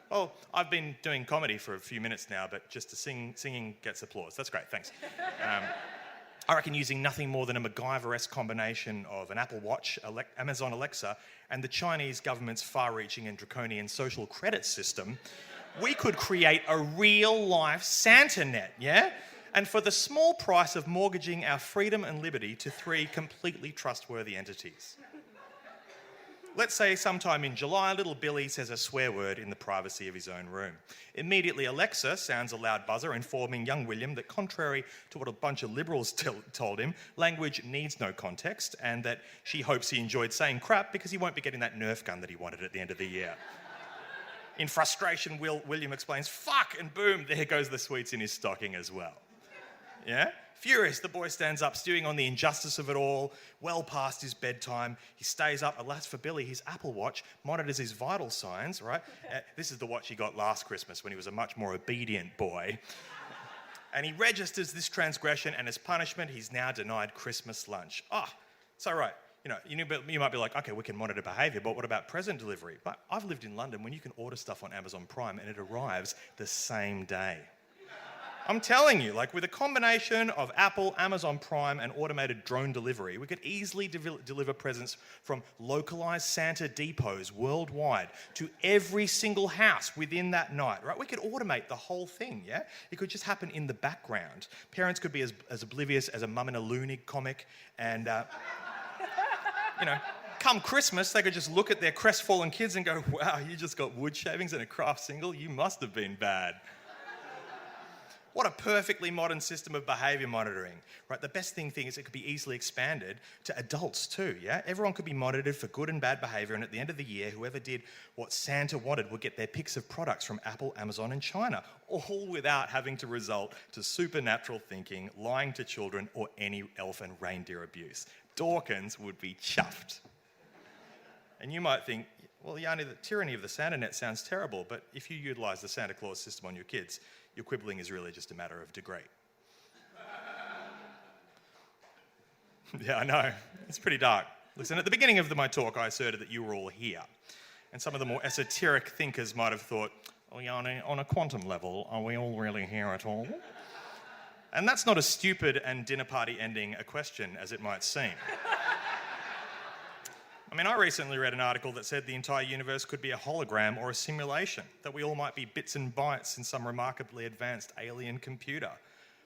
Well, I've been doing comedy for a few minutes now, but just singing gets applause. That's great, thanks. I reckon using nothing more than a MacGyver-esque combination of an Apple Watch, Amazon Alexa, and the Chinese government's far-reaching and draconian social credit system, we could create a real-life Santa net, yeah? And for the small price of mortgaging our freedom and liberty to 3 completely trustworthy entities. Let's say sometime in July, little Billy says a swear word in the privacy of his own room. Immediately, Alexa sounds a loud buzzer informing young William that, contrary to what a bunch of liberals told him, language needs no context, and that she hopes he enjoyed saying crap because he won't be getting that Nerf gun that he wanted at the end of the year. In frustration, William explains, "Fuck," and boom, there goes the sweets in his stocking as well. Yeah? Furious, the boy stands up, stewing on the injustice of it all, well past his bedtime. He stays up. Alas for Billy, his Apple Watch monitors his vital signs, right? This is the watch he got last Christmas when he was a much more obedient boy. And he registers this transgression, and as punishment, he's now denied Christmas lunch. So right. You might be like, okay, we can monitor behaviour, but what about present delivery? But I've lived in London when you can order stuff on Amazon Prime and it arrives the same day. I'm telling you, like with a combination of Apple, Amazon Prime, and automated drone delivery, we could easily deliver presents from localised Santa depots worldwide to every single house within that night, right? We could automate the whole thing, yeah? It could just happen in the background. Parents could be as oblivious as a Mum in a Loonig comic, and, come Christmas, they could just look at their crestfallen kids and go, "Wow, you just got wood shavings and a craft single? You must have been bad." What a perfectly modern system of behaviour monitoring, right? The best thing is it could be easily expanded to adults too, yeah? Everyone could be monitored for good and bad behaviour, and at the end of the year, whoever did what Santa wanted would get their picks of products from Apple, Amazon and China, all without having to result to supernatural thinking, lying to children, or any elf and reindeer abuse. Dawkins would be chuffed. And you might think, well, Yanni, the tyranny of the Santa net sounds terrible, but if you utilise the Santa Claus system on your kids, your quibbling is really just a matter of degree. Yeah, I know. It's pretty dark. Listen, at the beginning of my talk, I asserted that you were all here. And some of the more esoteric thinkers might have thought, oh, Yanni, on a quantum level, are we all really here at all? And that's not as stupid and dinner party ending a question as it might seem. I recently read an article that said the entire universe could be a hologram or a simulation, that we all might be bits and bytes in some remarkably advanced alien computer.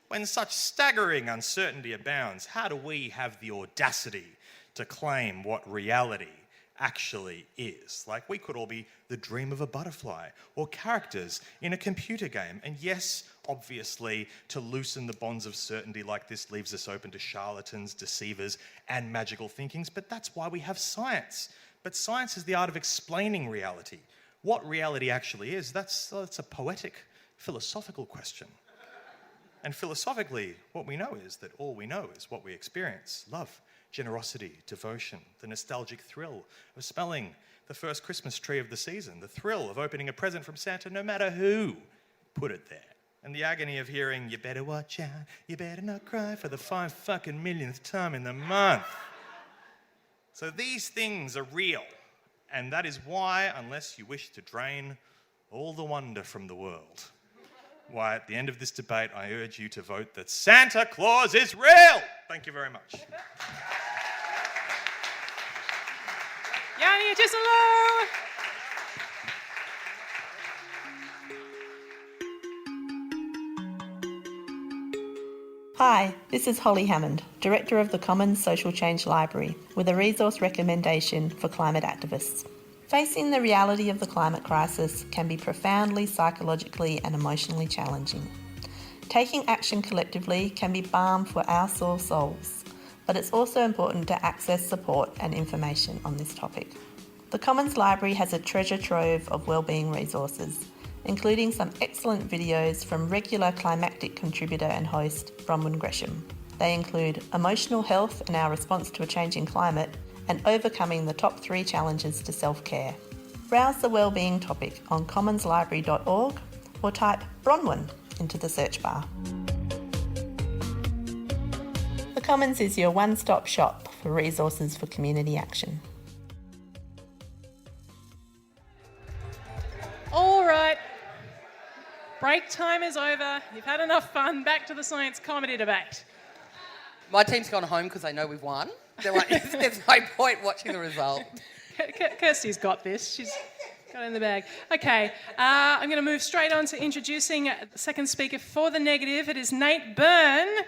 When such staggering uncertainty abounds, how do we have the audacity to claim what reality actually is? Like, we could all be the dream of a butterfly or characters in a computer game. And yes, obviously, to loosen the bonds of certainty like this leaves us open to charlatans, deceivers, and magical thinkings, but that's why we have science. But science is the art of explaining reality. What reality actually is, that's a poetic, philosophical question. And philosophically, what we know is that all we know is what we experience. Love, generosity, devotion, the nostalgic thrill of smelling the first Christmas tree of the season, the thrill of opening a present from Santa no matter who put it there, and the agony of hearing, "You better watch out, you better not cry," for the 5 fucking millionth time in the month. So these things are real, and that is why, unless you wish to drain all the wonder from the world, why at the end of this debate I urge you to vote that Santa Claus is real. Thank you very much. Yanni Agisalo! Hi, this is Holly Hammond, Director of the Commons Social Change Library, with a resource recommendation for climate activists. Facing the reality of the climate crisis can be profoundly psychologically and emotionally challenging. Taking action collectively can be balm for our sore souls, but it's also important to access support and information on this topic. The Commons Library has a treasure trove of wellbeing resources, including some excellent videos from regular climactic contributor and host Bronwyn Gresham. They include emotional health and our response to a changing climate, and overcoming the top 3 challenges to self-care. Browse the wellbeing topic on commonslibrary.org or type Bronwyn into the search bar. The Commons is your one-stop shop for resources for community action. All right, Break time is over. You've had enough fun. Back to the science comedy debate. My team's gone home because they know we've won. They're like, there's no point watching the result. Kirsty's got this. She's got it in the bag. Okay, I'm going to move straight on to introducing the second speaker for the negative. It is Nate Byrne,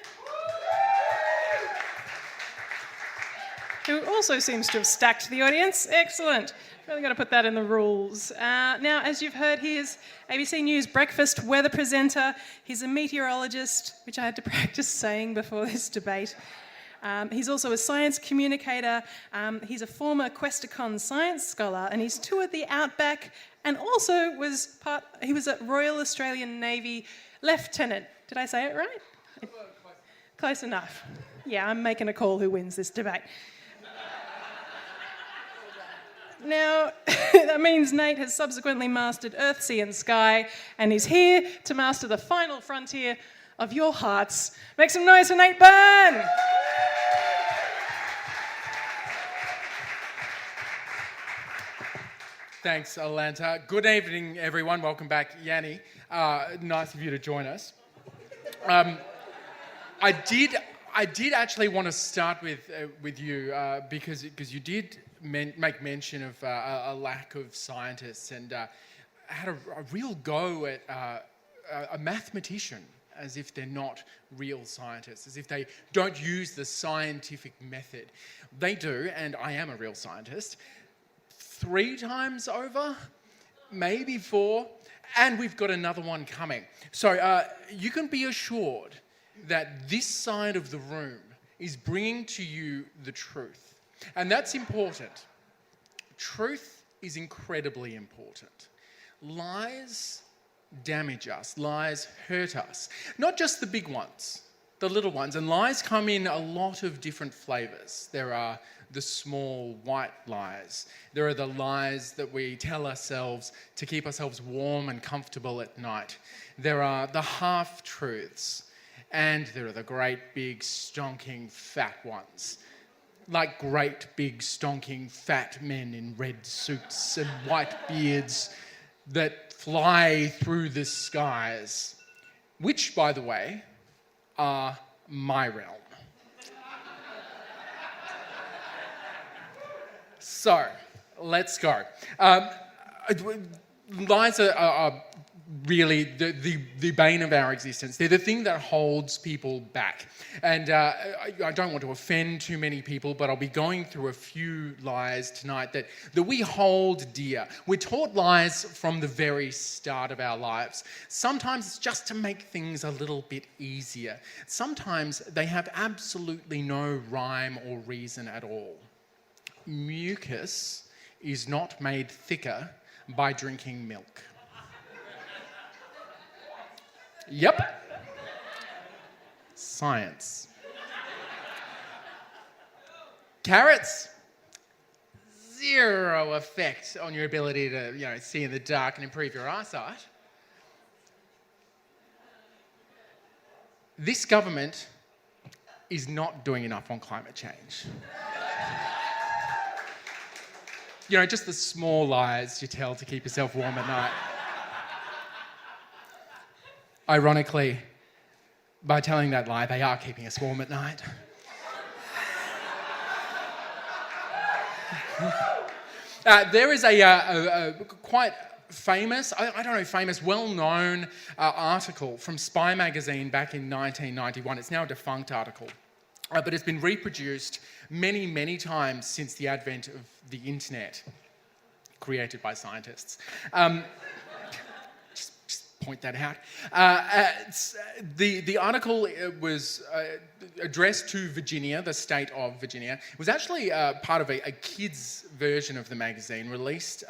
who also seems to have stacked the audience. Excellent. Really got to put that in the rules. Now, as you've heard, he is ABC News breakfast weather presenter. He's a meteorologist, which I had to practice saying before this debate. He's also a science communicator. He's a former Questacon science scholar, and he's toured the Outback, and also he was a Royal Australian Navy lieutenant. Did I say it right? Close enough. Yeah, I'm making a call who wins this debate. Now, that means Nate has subsequently mastered Earth, Sea and Sky, and is here to master the final frontier of your hearts. Make some noise for Nate Byrne! Thanks, Alanta. Good evening, everyone. Welcome back, Yanni. Nice of you to join us. I did actually want to start with you because you did make mention of a lack of scientists and had a real go at a mathematician, as if they're not real scientists, as if they don't use the scientific method. They do, and I am a real scientist. 3 times over, maybe 4, and we've got another one coming. So you can be assured that this side of the room is bringing to you the truth. And that's important. Truth is incredibly important. Lies damage us. Lies hurt us. Not just the big ones, the little ones. And lies come in a lot of different flavours. There are the small white lies. There are the lies that we tell ourselves to keep ourselves warm and comfortable at night. There are the half-truths. And there are the great big stonking fat ones. Like great big stonking fat men in red suits and white beards that fly through the skies, which, by the way, are my realm. So, let's go. Lies are really the bane of our existence. They're the thing that holds people back. And I don't want to offend too many people, but I'll be going through a few lies tonight that we hold dear. We're taught lies from the very start of our lives. Sometimes it's just to make things a little bit easier. Sometimes they have absolutely no rhyme or reason at all. Mucus is not made thicker by drinking milk. Yep. Science. Carrots. Zero effect on your ability to, see in the dark and improve your eyesight. This government is not doing enough on climate change. Just the small lies you tell to keep yourself warm at night. Ironically, by telling that lie, they are keeping us warm at night. There is a quite famous, well-known article from Spy magazine back in 1991. It's now a defunct article, but it's been reproduced many, many times since the advent of the internet, created by scientists. Just point that out. The article was addressed to Virginia, the state of Virginia. It was actually part of a kids' version of the magazine released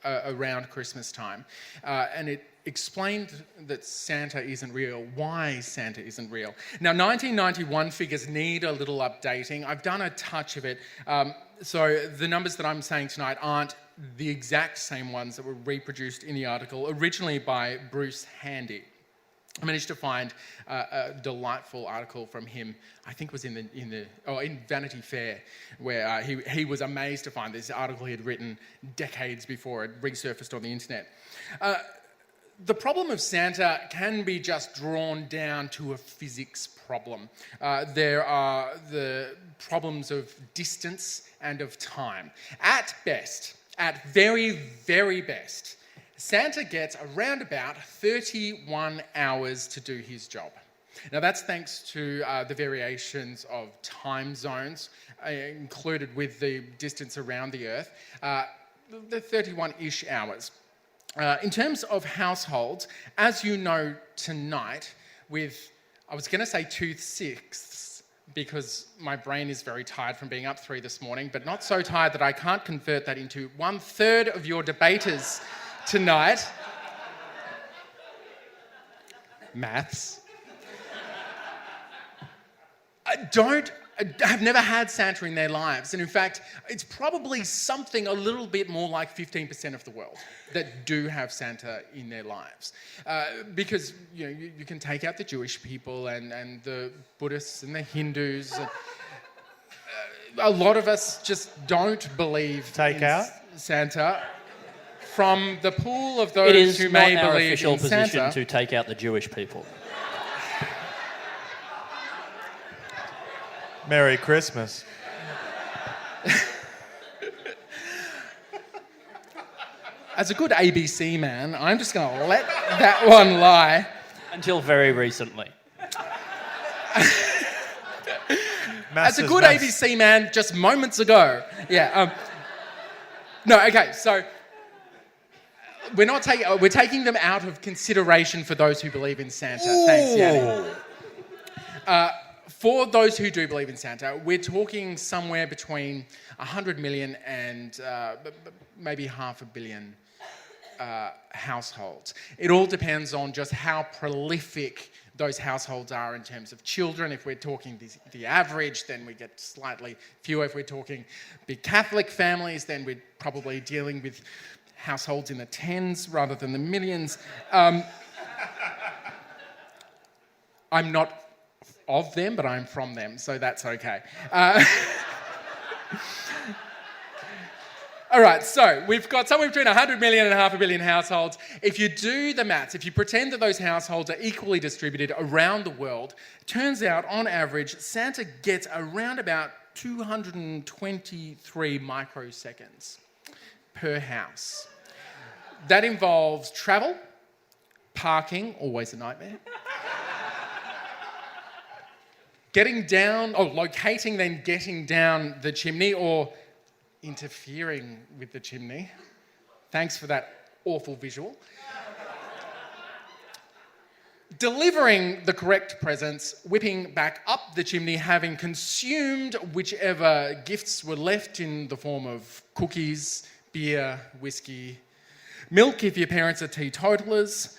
around Christmas time, and it explained that Santa isn't real, why Santa isn't real. Now, 1991 figures need a little updating. I've done a touch of it, so the numbers that I'm saying tonight aren't the exact same ones that were reproduced in the article, originally by Bruce Handy. I managed to find a delightful article from him. I think it was in Vanity Fair, where he was amazed to find this article he had written decades before it resurfaced on the internet. The problem of Santa can be just drawn down to a physics problem. There are the problems of distance and of time. At best, at very, very best, Santa gets around about 31 hours to do his job. Now that's thanks to the variations of time zones included with the distance around the Earth, the 31-ish hours. In terms of households, as you know tonight, with, I was going to say 2/6, because my brain is very tired from being up 3 this morning, but not so tired that I can't convert that into 1/3 of your debaters tonight. Maths. Have never had Santa in their lives. And in fact, it's probably something a little bit more like 15% of the world that do have Santa in their lives. Because you can take out the Jewish people and the Buddhists and the Hindus. And, a lot of us just don't believe in Santa. From the pool of those who may believe in Santa... It is not our official position to take out the Jewish people. Merry Christmas. As a good ABC man, I'm just going to let that one lie. Until very recently. As a good ABC man, just moments ago. Yeah. No, okay, so... We're taking them out of consideration for those who believe in Santa. Ooh. Thanks, Yanni. For those who do believe in Santa, we're talking somewhere between 100 million and maybe 500 million households. It all depends on just how prolific those households are in terms of children. If we're talking the average, then we get slightly fewer. If we're talking big Catholic families, then we're probably dealing with households in the tens rather than the millions. I'm not of them, but I'm from them, so that's okay. All right, so we've got somewhere between 100 million and 500 million households. If you do the maths, if you pretend that those households are equally distributed around the world, turns out, on average, Santa gets around about 223 microseconds per house. That involves travel, parking, always a nightmare, locating, then getting down the chimney, or interfering with the chimney. Thanks for that awful visual. Delivering the correct presents, whipping back up the chimney, having consumed whichever gifts were left in the form of cookies, beer, whiskey, milk if your parents are teetotalers,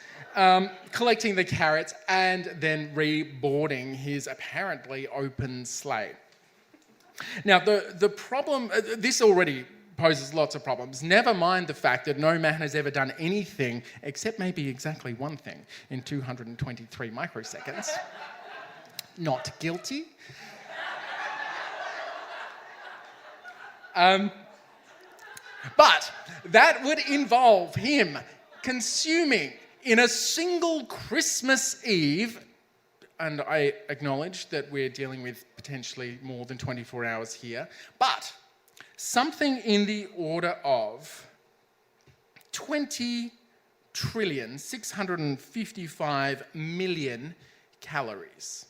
collecting the carrots, and then reboarding his apparently open sleigh. Now, the problem, this already poses lots of problems. Never mind the fact that no man has ever done anything except maybe exactly one thing in 223 microseconds. Not guilty. But that would involve him consuming in a single Christmas Eve, and I acknowledge that we're dealing with potentially more than 24 hours here, but something in the order of 20,655,000,000 calories.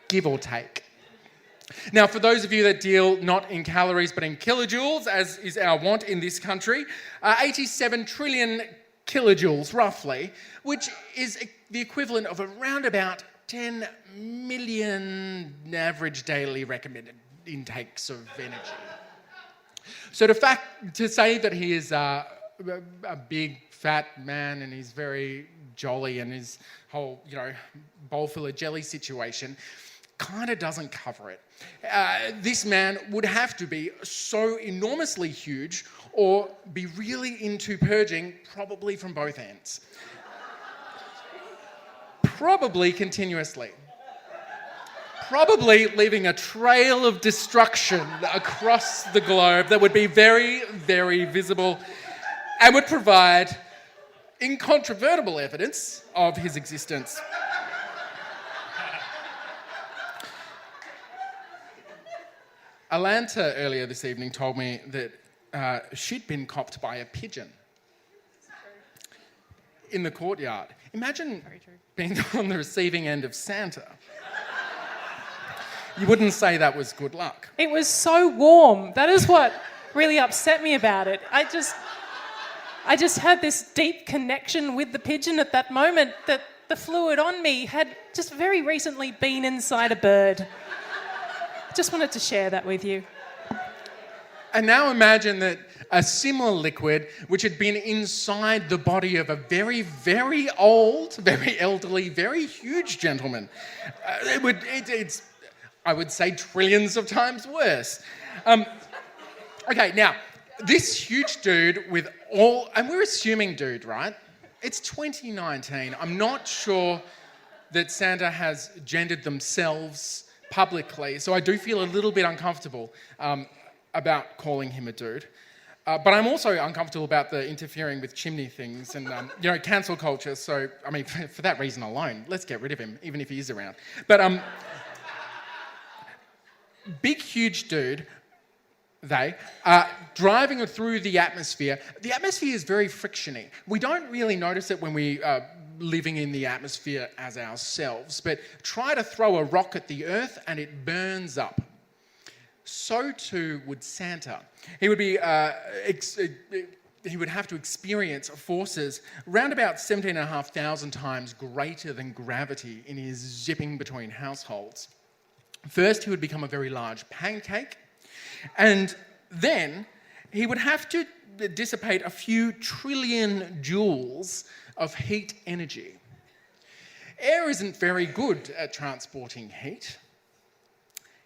Give or take. Now, for those of you that deal not in calories but in kilojoules, as is our want in this country, 87 trillion kilojoules, roughly, which is the equivalent of around about 10 million average daily recommended intakes of energy. So to say that he is a big, fat man and he's very jolly and his whole, bowl full of jelly situation kind of doesn't cover it. This man would have to be so enormously huge or be really into purging, probably from both ends. Probably continuously. probably leaving a trail of destruction across the globe that would be very, very visible and would provide incontrovertible evidence of his existence. Alanta earlier this evening told me that she'd been copped by a pigeon in the courtyard. Imagine being on the receiving end of Santa. You wouldn't say that was good luck. It was so warm. That is what really upset me about it. I just had this deep connection with the pigeon at that moment that the fluid on me had just very recently been inside a bird. Just wanted to share that with you. And now imagine that a similar liquid, which had been inside the body of a very, very old, very elderly, very huge gentleman, it's, I would say, trillions of times worse. Okay, now, this huge dude with all, and we're assuming dude, right? It's 2019. I'm not sure that Santa has gendered themselves publicly, so I do feel a little bit uncomfortable about calling him a dude. But I'm also uncomfortable about the interfering with chimney things and, cancel culture. So, I mean, for that reason alone, let's get rid of him, even if he is around. But, big, huge dude, they are driving through the atmosphere. The atmosphere is very frictiony. We don't really notice it when we are living in the atmosphere as ourselves, but try to throw a rock at the earth and it burns up. So too would Santa. He would be he would have to experience forces round about 17,500 times greater than gravity in his zipping between households. First, he would become a very large pancake, and then he would have to dissipate a few trillion joules of heat energy. Air isn't very good at transporting heat.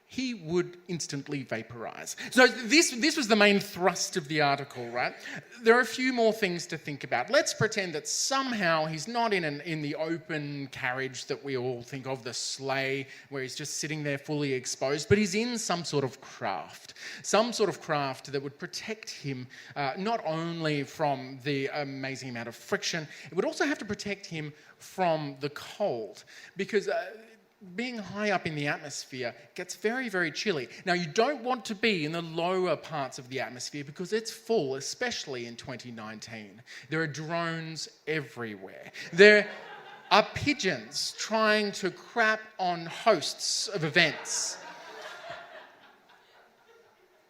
He would instantly vaporise. So this was the main thrust of the article, right? There are a few more things to think about. Let's pretend that somehow he's not in the open carriage that we all think of, the sleigh, where he's just sitting there fully exposed, but he's in some sort of craft that would protect him not only from the amazing amount of friction, it would also have to protect him from the cold, because being high up in the atmosphere gets very, very chilly. Now, you don't want to be in the lower parts of the atmosphere because it's full, especially in 2019. There are drones everywhere. There are pigeons trying to crap on hosts of events.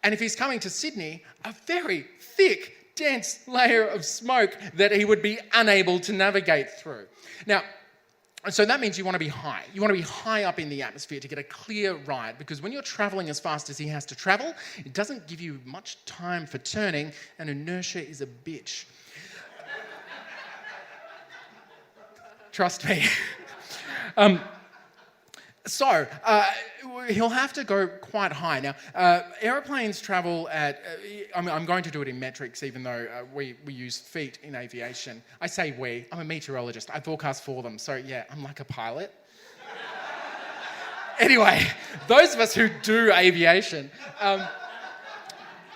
And if he's coming to Sydney, a very thick, dense layer of smoke that he would be unable to navigate through. Now, so that means you want to be high. You want to be high up in the atmosphere to get a clear ride, because when you're travelling as fast as he has to travel, it doesn't give you much time for turning, and inertia is a bitch. Trust me. So he'll have to go quite high. Now, aeroplanes travel at, I'm going to do it in metrics, even though we use feet in aviation. I say we, I'm a meteorologist. I forecast for them. So yeah, I'm like a pilot. Anyway, those of us who do aviation,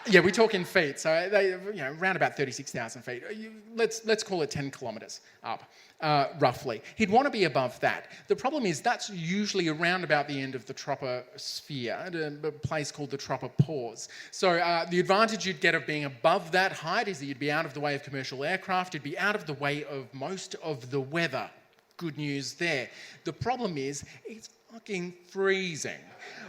yeah, we talk in feet. So they, around about 36,000 feet. Let's call it 10 kilometres up. Roughly. He'd want to be above that. The problem is that's usually around about the end of the troposphere, at a place called the tropopause. So the advantage you'd get of being above that height is that you'd be out of the way of commercial aircraft, you'd be out of the way of most of the weather. Good news there. The problem is it's fucking freezing.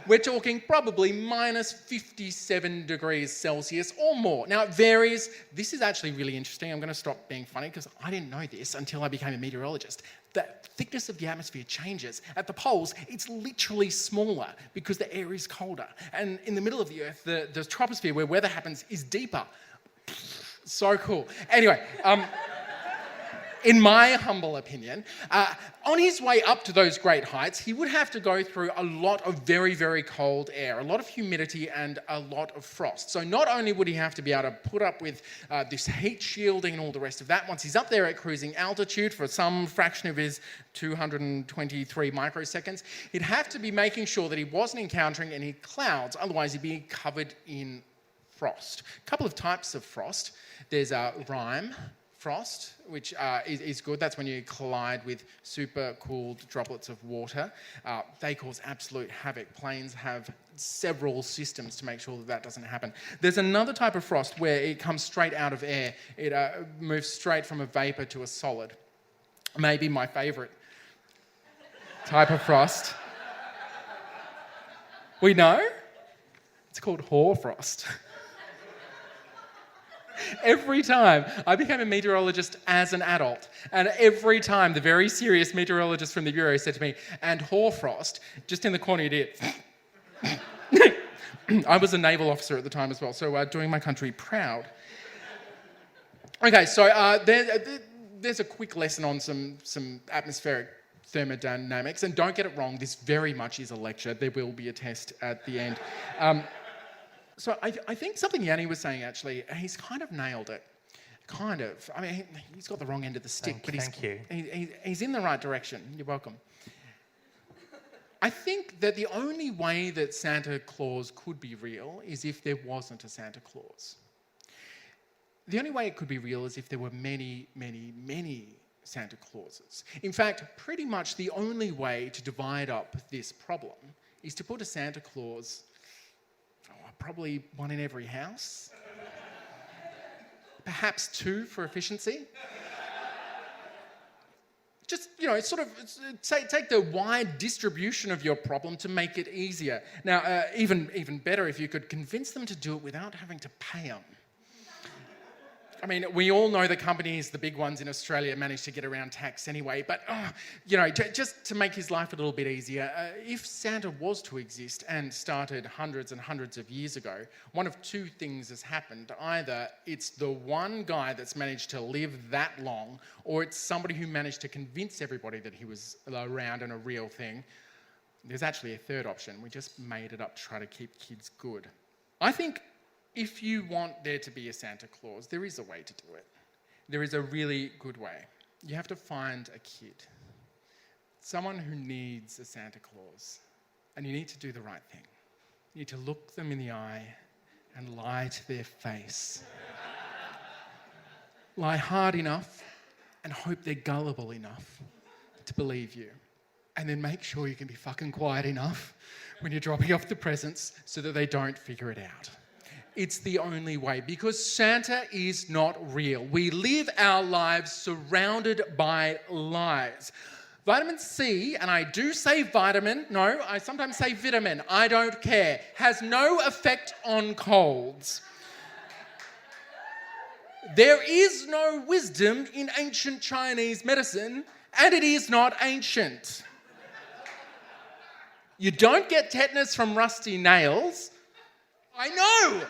We're talking probably minus 57 degrees Celsius or more. Now, it varies. This is actually really interesting. I'm going to stop being funny because I didn't know this until I became a meteorologist. The thickness of the atmosphere changes. At the poles, it's literally smaller because the air is colder. And in the middle of the Earth, the troposphere where weather happens is deeper. So cool. Anyway, in my humble opinion, on his way up to those great heights, he would have to go through a lot of very, very cold air, a lot of humidity and a lot of frost. So not only would he have to be able to put up with this heat shielding and all the rest of that, once he's up there at cruising altitude for some fraction of his 223 microseconds, he'd have to be making sure that he wasn't encountering any clouds, otherwise he'd be covered in frost. A couple of types of frost. There's rime frost, which is good. That's when you collide with super cooled droplets of water. They cause absolute havoc. Planes have several systems to make sure that that doesn't happen. There's another type of frost where it comes straight out of air. It moves straight from a vapor to a solid. Maybe my favourite type of frost. We know? It's called hoarfrost. Every time I became a meteorologist as an adult, and every time the very serious meteorologist from the Bureau said to me, and hoarfrost, just in the corner you did. I was a naval officer at the time as well, so doing my country proud. Okay, so there's a quick lesson on some atmospheric thermodynamics, and don't get it wrong, this very much is a lecture. There will be a test at the end. So I think something Yanni was saying, actually, he's kind of nailed it. Kind of. I mean, he's got the wrong end of the stick, but he's in the right direction. You're welcome. I think that the only way that Santa Claus could be real is if there wasn't a Santa Claus. The only way it could be real is if there were many, many, many Santa Clauses. In fact, pretty much the only way to divide up this problem is to put a Santa Claus, probably one in every house. Perhaps two for efficiency. Just, sort of take the wide distribution of your problem to make it easier. Now, even better if you could convince them to do it without having to pay them. I mean, we all know the companies, the big ones in Australia, manage to get around tax anyway, but, just to make his life a little bit easier, if Santa was to exist and started hundreds and hundreds of years ago, one of two things has happened. Either it's the one guy that's managed to live that long, or it's somebody who managed to convince everybody that he was around and a real thing. There's actually a third option. We just made it up to try to keep kids good. I think if you want there to be a Santa Claus, there is a way to do it. There is a really good way. You have to find a kid, someone who needs a Santa Claus, and you need to do the right thing. You need to look them in the eye and lie to their face. Lie hard enough and hope they're gullible enough to believe you. And then make sure you can be fucking quiet enough when you're dropping off the presents so that they don't figure it out. It's the only way, because Santa is not real. We live our lives surrounded by lies. Vitamin C, and I do say vitamin, no, I sometimes say vitamin, I don't care, has no effect on colds. There is no wisdom in ancient Chinese medicine, and it is not ancient. You don't get tetanus from rusty nails. I know,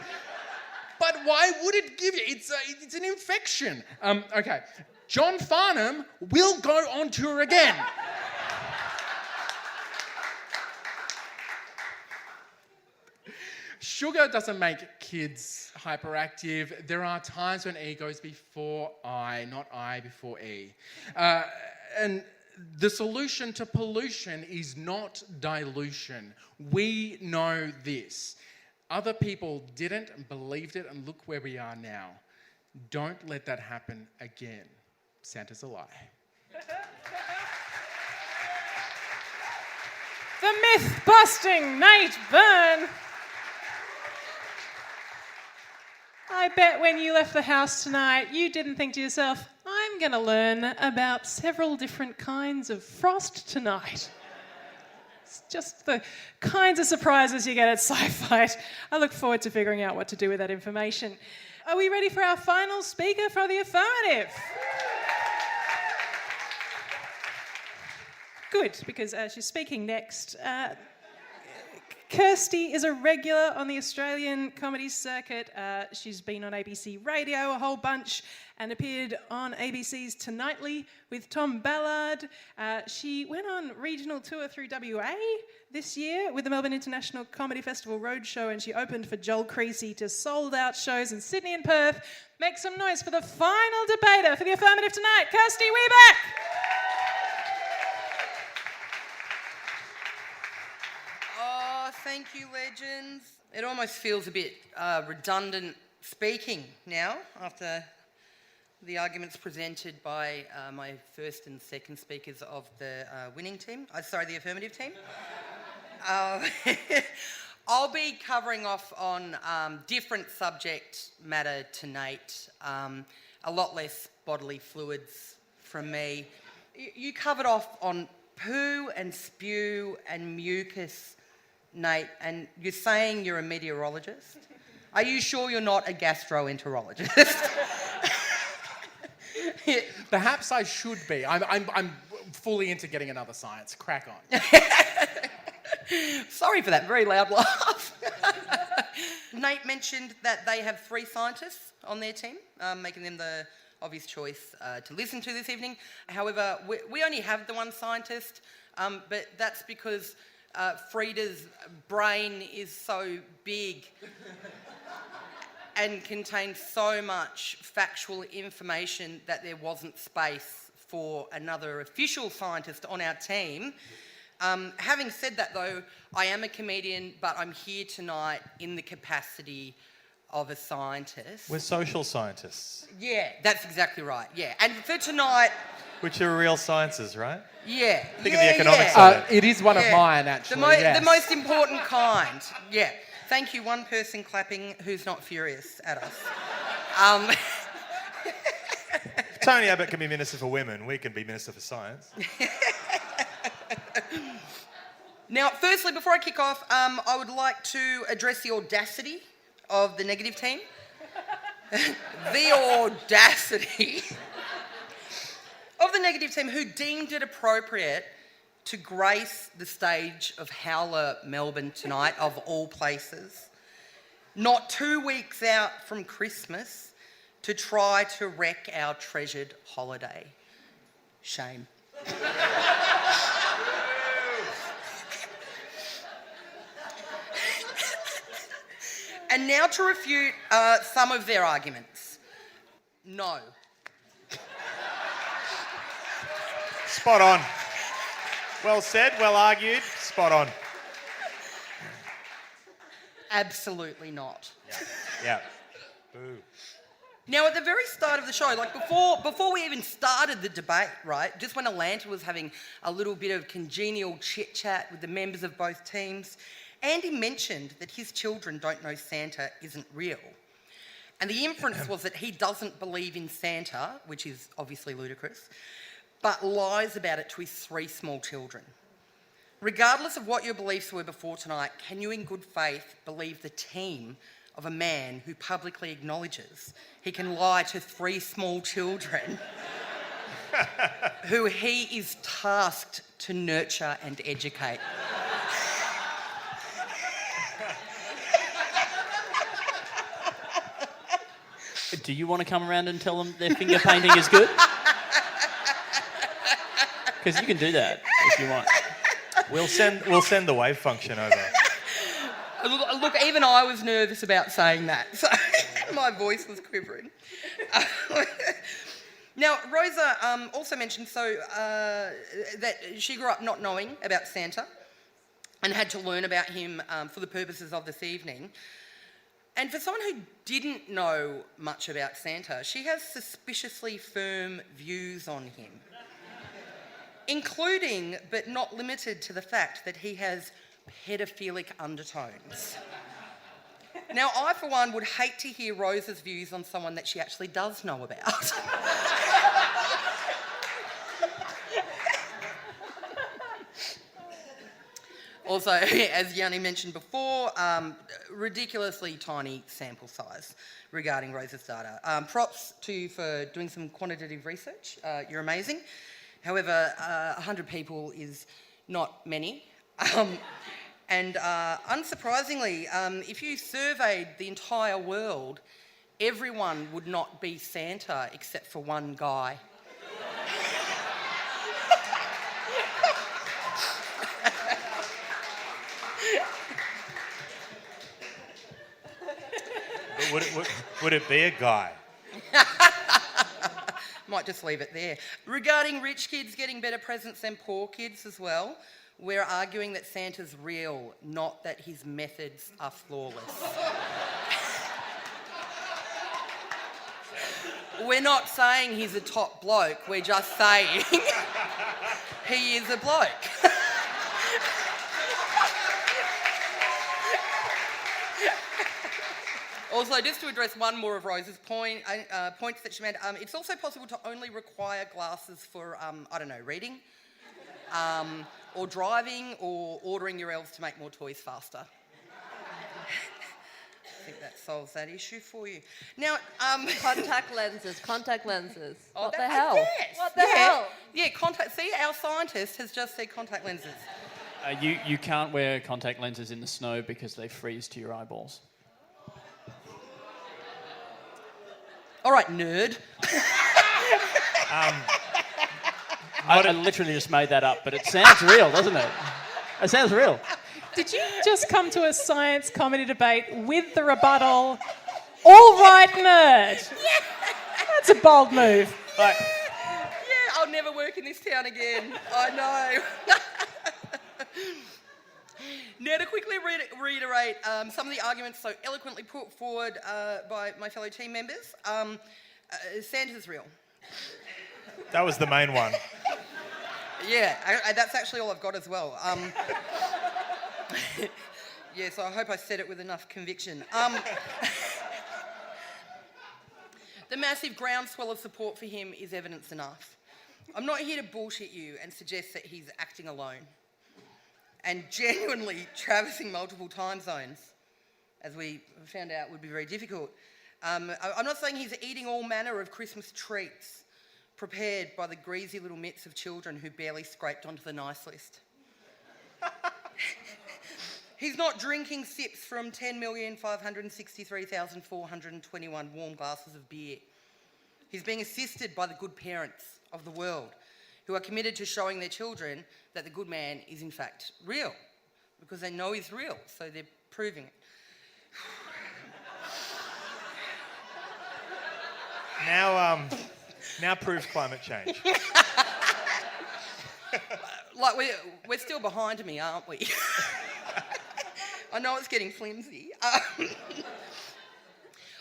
but why would it give you? It's an infection. Okay, John Farnham will go on tour again. Sugar doesn't make kids hyperactive. There are times when E goes before I, not I before E. And the solution to pollution is not dilution. We know this. Other people didn't and believed it, and look where we are now. Don't let that happen again. Santa's a lie. The myth-busting Nate Byrne. I bet when you left the house tonight, you didn't think to yourself, I'm going to learn about several different kinds of frost tonight. It's just the kinds of surprises you get at Sci-Fi. I look forward to figuring out what to do with that information. Are we ready for our final speaker for the affirmative? Good, because she's speaking next. Kirsty is a regular on the Australian comedy circuit. She's been on ABC Radio a whole bunch and appeared on ABC's Tonightly with Tom Ballard. She went on regional tour through WA this year with the Melbourne International Comedy Festival Roadshow, and she opened for Joel Creasy to sold-out shows in Sydney and Perth. Make some noise for the final debater for the affirmative tonight, Kirsty Weebeck. Thank you, legends. It almost feels a bit redundant speaking now after the arguments presented by my first and second speakers of the winning team. The affirmative team. I'll be covering off on different subject matter tonight. A lot less bodily fluids from me. You covered off on poo and spew and mucus, Nate, and you're saying you're a meteorologist? Are you sure you're not a gastroenterologist? Perhaps I should be. I'm fully into getting another science. Crack on. Sorry for that very loud laugh. Nate mentioned that they have 3 scientists on their team, making them the obvious choice to listen to this evening. However, we only have the one scientist, but that's because Frida's brain is so big and contains so much factual information that there wasn't space for another official scientist on our team. Having said that, though, I am a comedian, but I'm here tonight in the capacity of a scientist. We're social scientists. Yeah, that's exactly right, yeah. And for tonight... Which are real sciences, right? Yeah. Think of the economics of it. It is one of mine, actually, yes. The most important kind, yeah. Thank you, one person clapping who's not furious at us. Tony Abbott can be Minister for Women, we can be Minister for Science. Now, firstly, before I kick off, I would like to address the audacity of the negative team. The audacity of the negative team who deemed it appropriate to grace the stage of Howler Melbourne tonight, of all places, not 2 weeks out from Christmas, to try to wreck our treasured holiday. Shame. And now to refute some of their arguments. No. Spot on. Well said, well argued, spot on. Absolutely not. Yeah. Boo. Now, at the very start of the show, like before we even started the debate, right, just when Alanta was having a little bit of congenial chit-chat with the members of both teams, Andy mentioned that his children don't know Santa isn't real. And the inference was that he doesn't believe in Santa, which is obviously ludicrous, but lies about it to his 3 small children. Regardless of what your beliefs were before tonight, can you in good faith believe the team of a man who publicly acknowledges he can lie to 3 small children who he is tasked to nurture and educate? Do you want to come around and tell them their finger painting is good? Because you can do that if you want. We'll send the wave function over. Look, even I was nervous about saying that, so my voice was quivering. Now, Rosa also mentioned that she grew up not knowing about Santa and had to learn about him for the purposes of this evening. And for someone who didn't know much about Santa, she has suspiciously firm views on him, including, but not limited to, the fact that he has pedophilic undertones. Now, I, for one, would hate to hear Rosa's views on someone that she actually does know about. Also, as Yanni mentioned before, ridiculously tiny sample size regarding Rosa's data. Props to you for doing some quantitative research. You're amazing. However, 100 people is not many. And unsurprisingly, if you surveyed the entire world, everyone would not be Santa except for one guy. But would it be a guy? Might just leave it there. Regarding rich kids getting better presents than poor kids as well, we're arguing that Santa's real, not that his methods are flawless. We're not saying he's a top bloke, we're just saying he is a bloke. Also, just to address one more of Rose's points that she made, it's also possible to only require glasses for, reading, or driving, or ordering your elves to make more toys faster. I think that solves that issue for you. Now, Contact lenses. Oh, What the hell? Yes. What the hell? Yeah, contact. See, our scientist has just said contact lenses. You can't wear contact lenses in the snow because they freeze to your eyeballs. All right, nerd. I literally just made that up, but it sounds real, doesn't it? It sounds real. Did you just come to a science comedy debate with the rebuttal, all right, nerd? Yeah. That's a bold move. Yeah, I'll never work in this town again. I know. Now, to quickly reiterate some of the arguments so eloquently put forward by my fellow team members, Santa's real. That was the main one. Yeah, that's actually all I've got as well. Yeah, so I hope I said it with enough conviction. The massive groundswell of support for him is evidence enough. I'm not here to bullshit you and suggest that he's acting alone and genuinely traversing multiple time zones, as we found out would be very difficult. I'm not saying he's eating all manner of Christmas treats prepared by the greasy little mitts of children who barely scraped onto the nice list. He's not drinking sips from 10,563,421 warm glasses of beer. He's being assisted by the good parents of the world who are committed to showing their children that the good man is in fact real, because they know he's real, so they're proving it. Now prove climate change. Like, we're still behind me, aren't we? I know it's getting flimsy.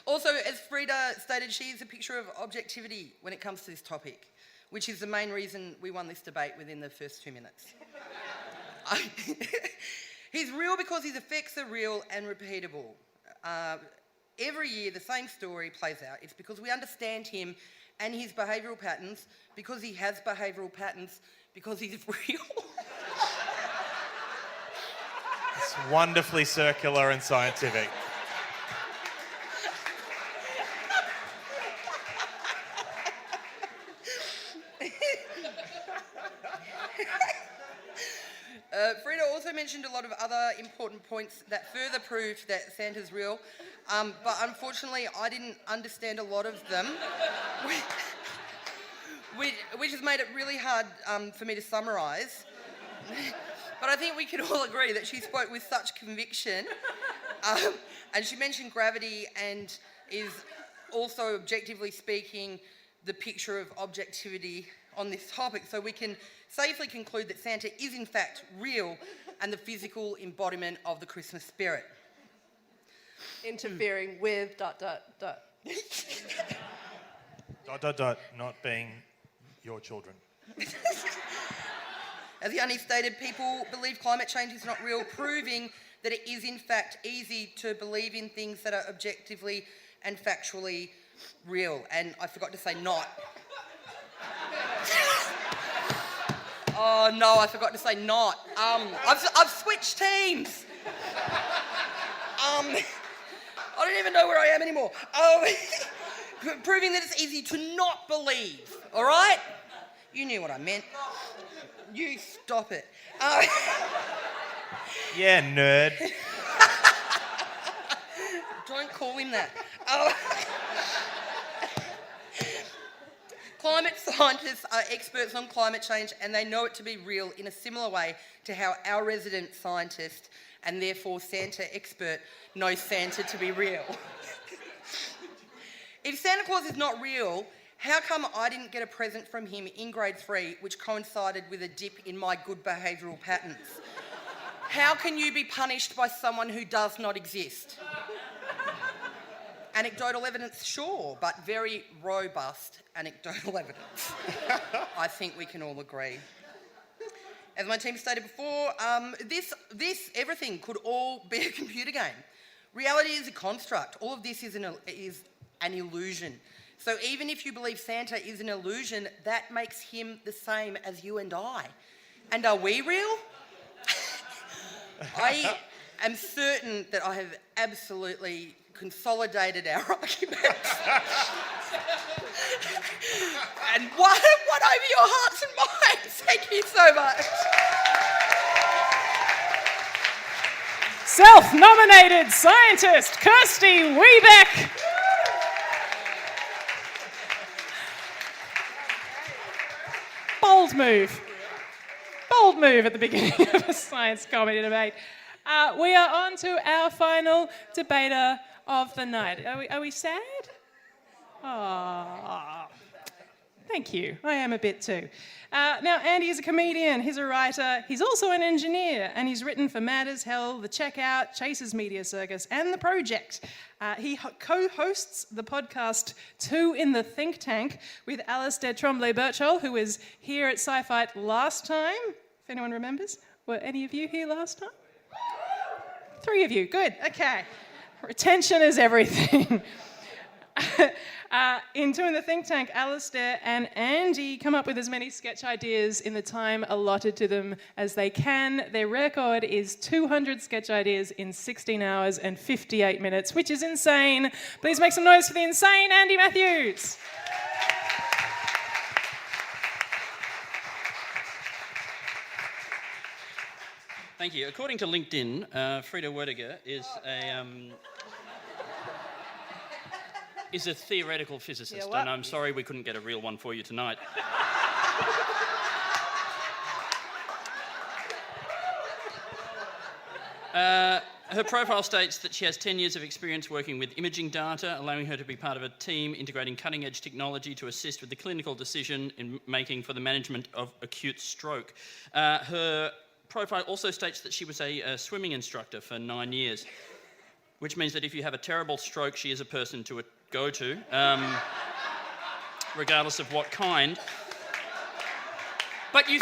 Also, as Frida stated, she is a picture of objectivity when it comes to this topic, which is the main reason we won this debate within the first 2 minutes. He's real because his effects are real and repeatable. Every year, the same story plays out. It's because we understand him and his behavioural patterns, because he has behavioural patterns, because he's real. It's wonderfully circular and scientific. Frida also mentioned a lot of other important points that further proved that Santa's real, but unfortunately I didn't understand a lot of them, which has made it really hard for me to summarise. But I think we can all agree that she spoke with such conviction, and she mentioned gravity and is also, objectively speaking, the picture of objectivity on this topic, so we can safely conclude that Santa is in fact real and the physical embodiment of the Christmas spirit. Interfering with ... Not being your children. As Yanni stated, people believe climate change is not real, proving that it is in fact easy to believe in things that are objectively and factually real. And I forgot to say not. Oh no, I forgot to say not. I've switched teams. I don't even know where I am anymore. Proving that it's easy to not believe, all right? You knew what I meant. You stop it. Yeah, nerd. Don't call him that. Climate scientists are experts on climate change and they know it to be real in a similar way to how our resident scientist and therefore Santa expert knows Santa to be real. If Santa Claus is not real, how come I didn't get a present from him in grade 3 which coincided with a dip in my good behavioural patterns? How can you be punished by someone who does not exist? Anecdotal evidence, sure, but very robust anecdotal evidence. I think we can all agree. As my team stated before, everything could all be a computer game. Reality is a construct. All of this is an illusion. So even if you believe Santa is an illusion, that makes him the same as you and I. And are we real? I am certain that I have absolutely consolidated our arguments and won over your hearts and minds. Thank you so much. Self-nominated scientist Kirsty Wiebeck. Bold move. Bold move at the beginning of a science comedy debate. We are on to our final debater of the night. Are we sad? Oh, thank you. I am a bit too. Now, Andy is a comedian, he's a writer, he's also an engineer, and he's written for Mad as Hell, The Checkout, Chase's Media Circus, and The Project. He co-hosts the podcast Two in the Think Tank with Alistair Tremblay-Birchall, who was here at Sci-Fi last time. If anyone remembers. Were any of you here last time? 3 of you, good, okay. Retention is everything. In Two in the Think Tank, Alistair and Andy come up with as many sketch ideas in the time allotted to them as they can. Their record is 200 sketch ideas in 16 hours and 58 minutes, which is insane. Please make some noise for the insane Andy Matthews. Thank you. According to LinkedIn, Frida Werdiger is a theoretical physicist, and I'm sorry we couldn't get a real one for you tonight. Her profile states that she has 10 years of experience working with imaging data, allowing her to be part of a team integrating cutting-edge technology to assist with the clinical decision in making for the management of acute stroke. Her profile also states that she was a swimming instructor for 9 years, which means that if you have a terrible stroke, she is a person to go to, regardless of what kind. But you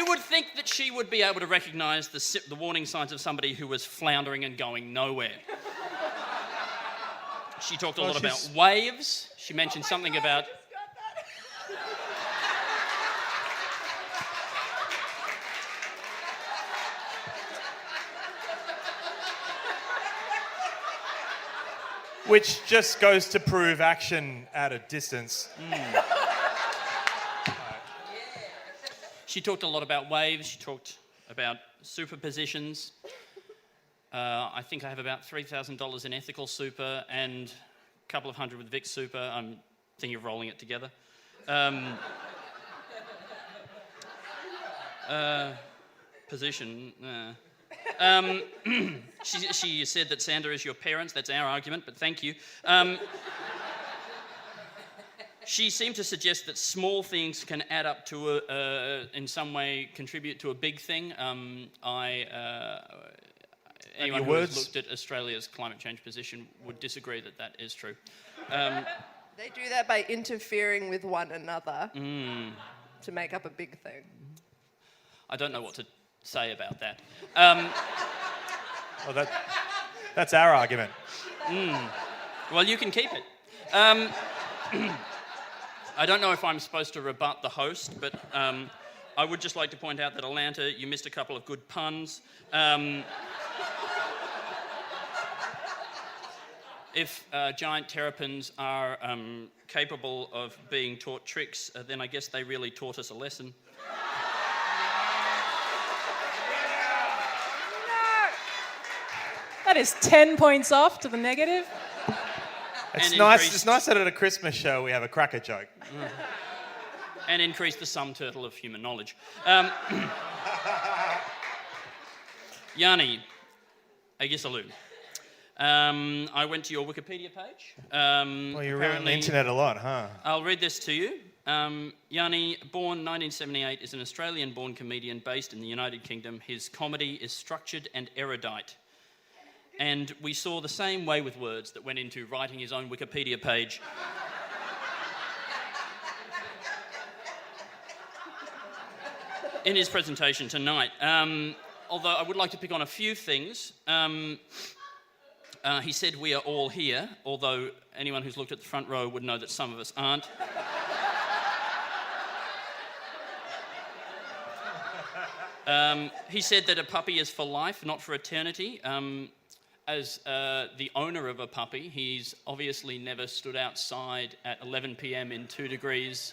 would think that she would be able to recognise the warning signs of somebody who was floundering and going nowhere. She talked a lot about waves. She mentioned something about... Which just goes to prove action at a distance. She talked a lot about waves. She talked about superpositions. I think I have about $3,000 in ethical super and a couple of hundred with Vic super. I'm thinking of rolling it together. Position. She said that Santa is your parents. That's our argument, but thank you. She seemed to suggest that small things can add up to, in some way, contribute to a big thing. Anyone who has looked at Australia's climate change position would disagree that that is true. They do that by interfering with one another to make up a big thing. I don't know what to say about that. Well, that's our argument. Well, you can keep it. I don't know if I'm supposed to rebut the host, but I would just like to point out that Alanta, you missed a couple of good puns. If giant terrapins are capable of being taught tricks, then I guess they really taught us a lesson. That is 10 points off to the negative. It's And nice. increased- It's nice that at a Christmas show we have a cracker joke. And increase the sum total of human knowledge. Yanni, Agisalu. I went to your Wikipedia page. Well, you're really on the internet a lot, huh? I'll read this to you. Yanni, born 1978, is an Australian-born comedian based in the United Kingdom. His comedy is structured and erudite. And we saw the same way with words that went into writing his own Wikipedia page. In his presentation tonight. Although I would like to pick on a few things. He said we are all here, although anyone who's looked at the front row would know that some of us aren't. He said that a puppy is for life, not for eternity. As the owner of a puppy, he's obviously never stood outside at 11 p.m. in 2 degrees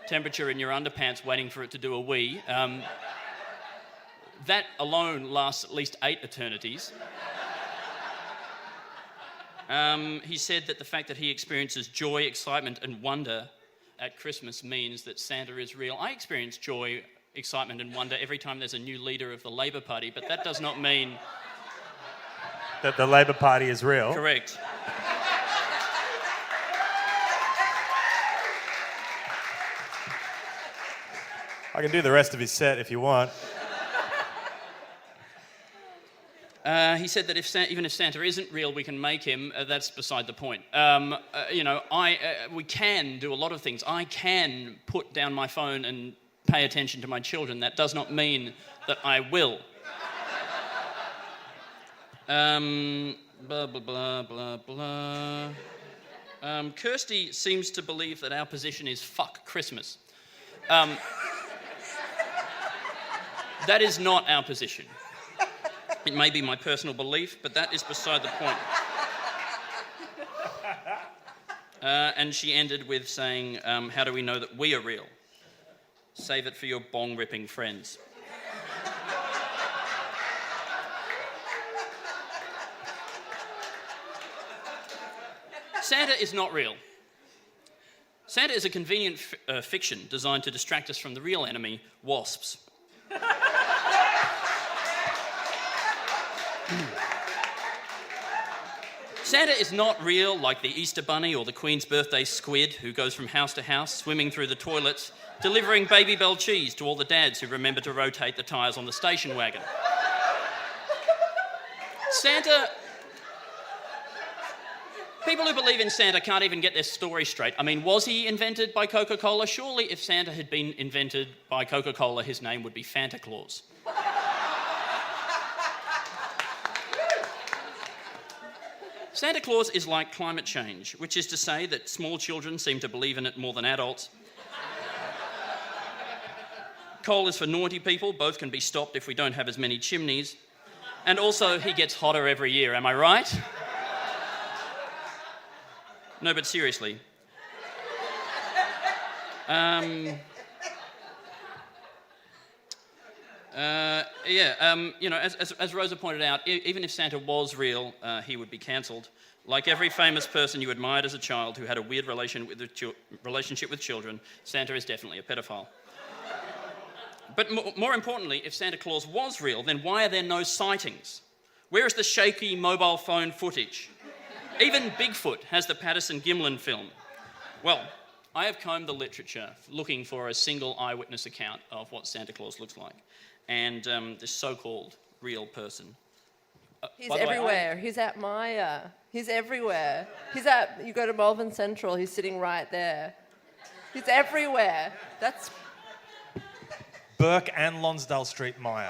temperature in your underpants waiting for it to do a wee. That alone lasts at least 8 eternities. He said that the fact that he experiences joy, excitement and wonder at Christmas means that Santa is real. I experience joy, excitement and wonder every time there's a new leader of the Labor Party, but that does not mean... That the Labor Party is real. Correct. I can do the rest of his set if you want. He said that even if Santa isn't real, we can make him. That's beside the point. We can do a lot of things. I can put down my phone and pay attention to my children. That does not mean that I will. Blah, blah, blah, blah, blah. Kirsty seems to believe that our position is fuck Christmas. That is not our position. It may be my personal belief, but that is beside the point. And she ended with saying, how do we know that we are real? Save it for your bong-ripping friends. Santa is not real. Santa is a convenient fiction designed to distract us from the real enemy, wasps. Santa is not real like the Easter Bunny or the Queen's birthday squid who goes from house to house, swimming through the toilets, delivering Baby Bell cheese to all the dads who remember to rotate the tyres on the station wagon. Santa... People who believe in Santa can't even get their story straight. I mean, was he invented by Coca-Cola? Surely if Santa had been invented by Coca-Cola, his name would be Fanta Claus. Santa Claus is like climate change, which is to say that small children seem to believe in it more than adults. Coal is for naughty people. Both can be stopped if we don't have as many chimneys. And also, he gets hotter every year. Am I right? No, but seriously. As Rosa pointed out, even if Santa was real, he would be cancelled. Like every famous person you admired as a child who had a weird relationship with children, Santa is definitely a pedophile. But more importantly, if Santa Claus was real, then why are there no sightings? Where is the shaky mobile phone footage? Even Bigfoot has the Patterson-Gimlin film. Well, I have combed the literature looking for a single eyewitness account of what Santa Claus looks like. And this so-called real person. He's everywhere. He's at Maya. He's everywhere. You go to Melbourne Central, he's sitting right there. He's everywhere. That's... Burke and Lonsdale Street, Maya.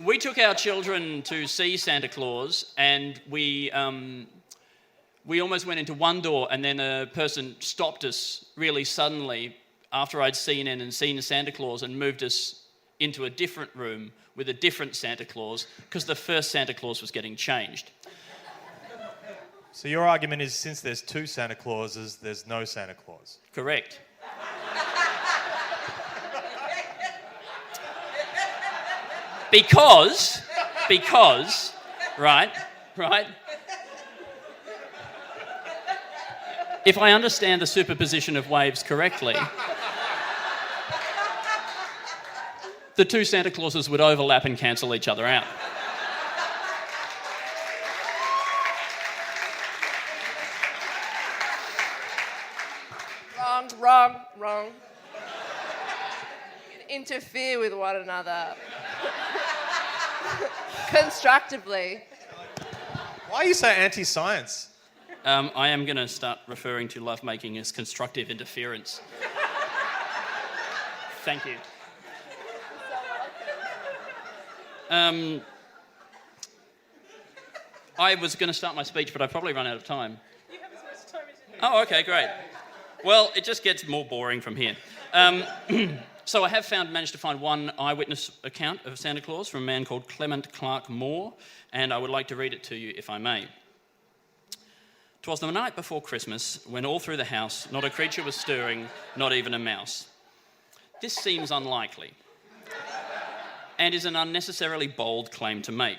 We took our children to see Santa Claus, and we almost went into one door, and then a person stopped us really suddenly after I'd seen in and seen Santa Claus and moved us into a different room with a different Santa Claus because the first Santa Claus was getting changed. So your argument is since there's two Santa Clauses, there's no Santa Claus? Correct. Because right? If I understand the superposition of waves correctly, the two Santa Clauses would overlap and cancel each other out. Wrong. Interfere with one another constructively. Why are you so anti-science? I am going to start referring to lovemaking as constructive interference. Thank you. I was going to start my speech, but I've probably run out of time. You have as much time as you need. Oh, okay, great. Well, it just gets more boring from here. So I have managed to find one eyewitness account of Santa Claus from a man called Clement Clark Moore, and I would like to read it to you, if I may. "'Twas the night before Christmas, when all through the house not a creature was stirring, not even a mouse. This seems unlikely, and is an unnecessarily bold claim to make.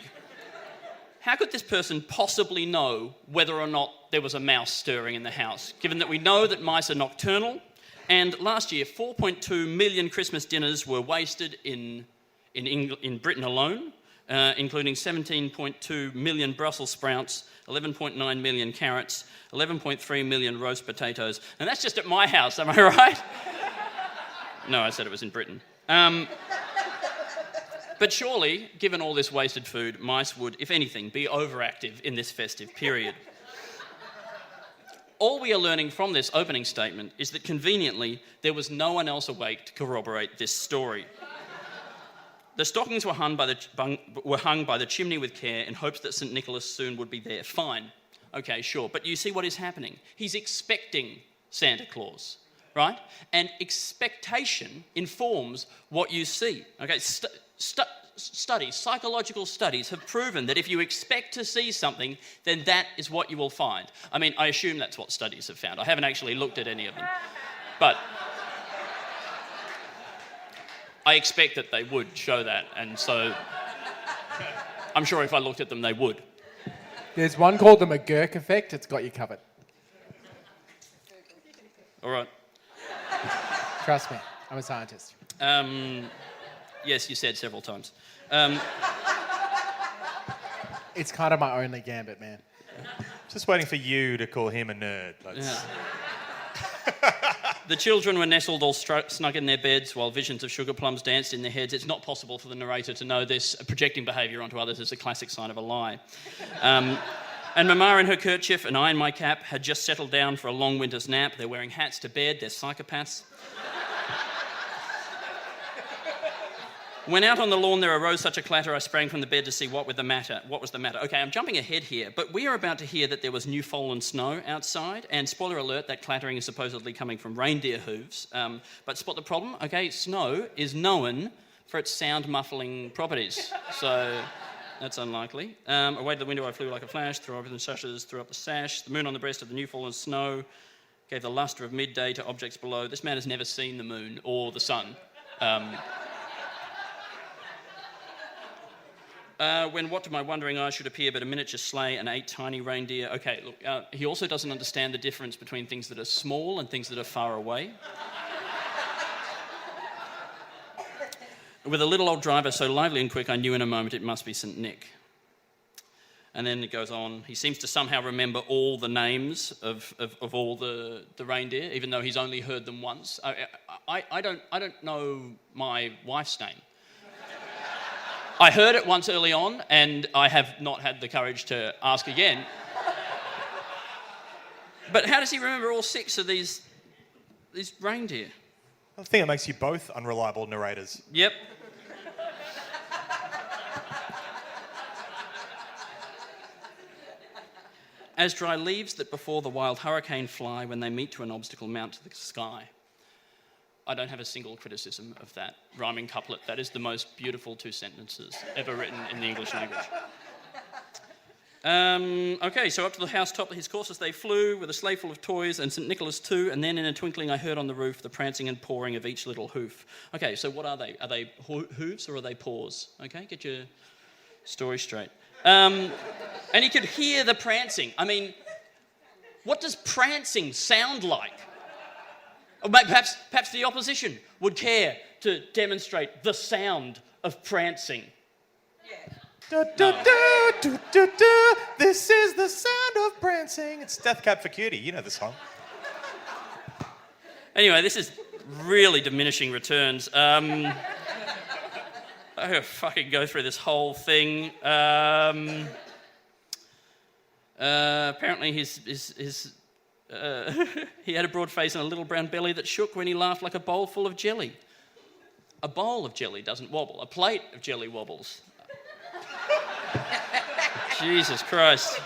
How could this person possibly know whether or not there was a mouse stirring in the house, given that we know that mice are nocturnal, and last year 4.2 million Christmas dinners were wasted in Britain alone, including 17.2 million Brussels sprouts, 11.9 million carrots, 11.3 million roast potatoes, and that's just at my house, am I right? No, I said it was in Britain. But surely, given all this wasted food, mice would, if anything, be overactive in this festive period. All we are learning from this opening statement is that conveniently, there was no one else awake to corroborate this story. The stockings were hung by the chimney with care in hopes that St. Nicholas soon would be there. Fine. Okay, sure. But you see what is happening. He's expecting Santa Claus, right? And expectation informs what you see. Okay, psychological studies have proven that if you expect to see something, then that is what you will find. I mean, I assume that's what studies have found. I haven't actually looked at any of them. But I expect that they would show that, and so I'm sure if I looked at them, they would. There's one called the McGurk effect. It's got you covered. All right. Trust me, I'm a scientist. Yes, you said several times. It's kind of my only gambit, man. Just waiting for you to call him a nerd. Yeah. The children were nestled all snug in their beds while visions of sugar plums danced in their heads. It's not possible for the narrator to know this. Projecting behaviour onto others is a classic sign of a lie. And Mama in her kerchief and I in my cap had just settled down for a long winter's nap. They're wearing hats to bed. They're psychopaths. When out on the lawn there arose such a clatter, I sprang from the bed to see what was the matter. Okay, I'm jumping ahead here, but we are about to hear that there was new fallen snow outside, and spoiler alert, that clattering is supposedly coming from reindeer hooves. But spot the problem, okay, snow is known for its sound muffling properties, so that's unlikely. Away to the window I flew like a flash, threw open the sashes, threw up the sash, the moon on the breast of the new fallen snow gave the lustre of midday to objects below. This man has never seen the moon or the sun. When what to my wondering eyes should appear but a miniature sleigh and 8 tiny reindeer. Okay, look, he also doesn't understand the difference between things that are small and things that are far away. With a little old driver so lively and quick, I knew in a moment it must be St. Nick. And then it goes on. He seems to somehow remember all the names of all the reindeer, even though he's only heard them once. I don't know my wife's name. I heard it once early on, and I have not had the courage to ask again. But how does he remember all 6 of these reindeer? I think it makes you both unreliable narrators. Yep. As dry leaves that before the wild hurricane fly when they meet to an obstacle mount to the sky. I don't have a single criticism of that rhyming couplet. That is the most beautiful 2 sentences ever written in the English language. Okay, so up to the housetop his coursers they flew, with a sleigh full of toys, and St. Nicholas too, and then in a twinkling I heard on the roof the prancing and pawing of each little hoof. Okay, so what are they? Are they hooves or are they paws? Okay, get your story straight. And he could hear the prancing. I mean, what does prancing sound like? Or perhaps the opposition would care to demonstrate the sound of prancing. This is the sound of prancing. It's Death Cab for Cutie. You know the song. Anyway, this is really diminishing returns. I gotta fucking go through this whole thing. Apparently he had a broad face and a little brown belly that shook when he laughed like a bowl full of jelly. A bowl of jelly doesn't wobble. A plate of jelly wobbles. Jesus Christ.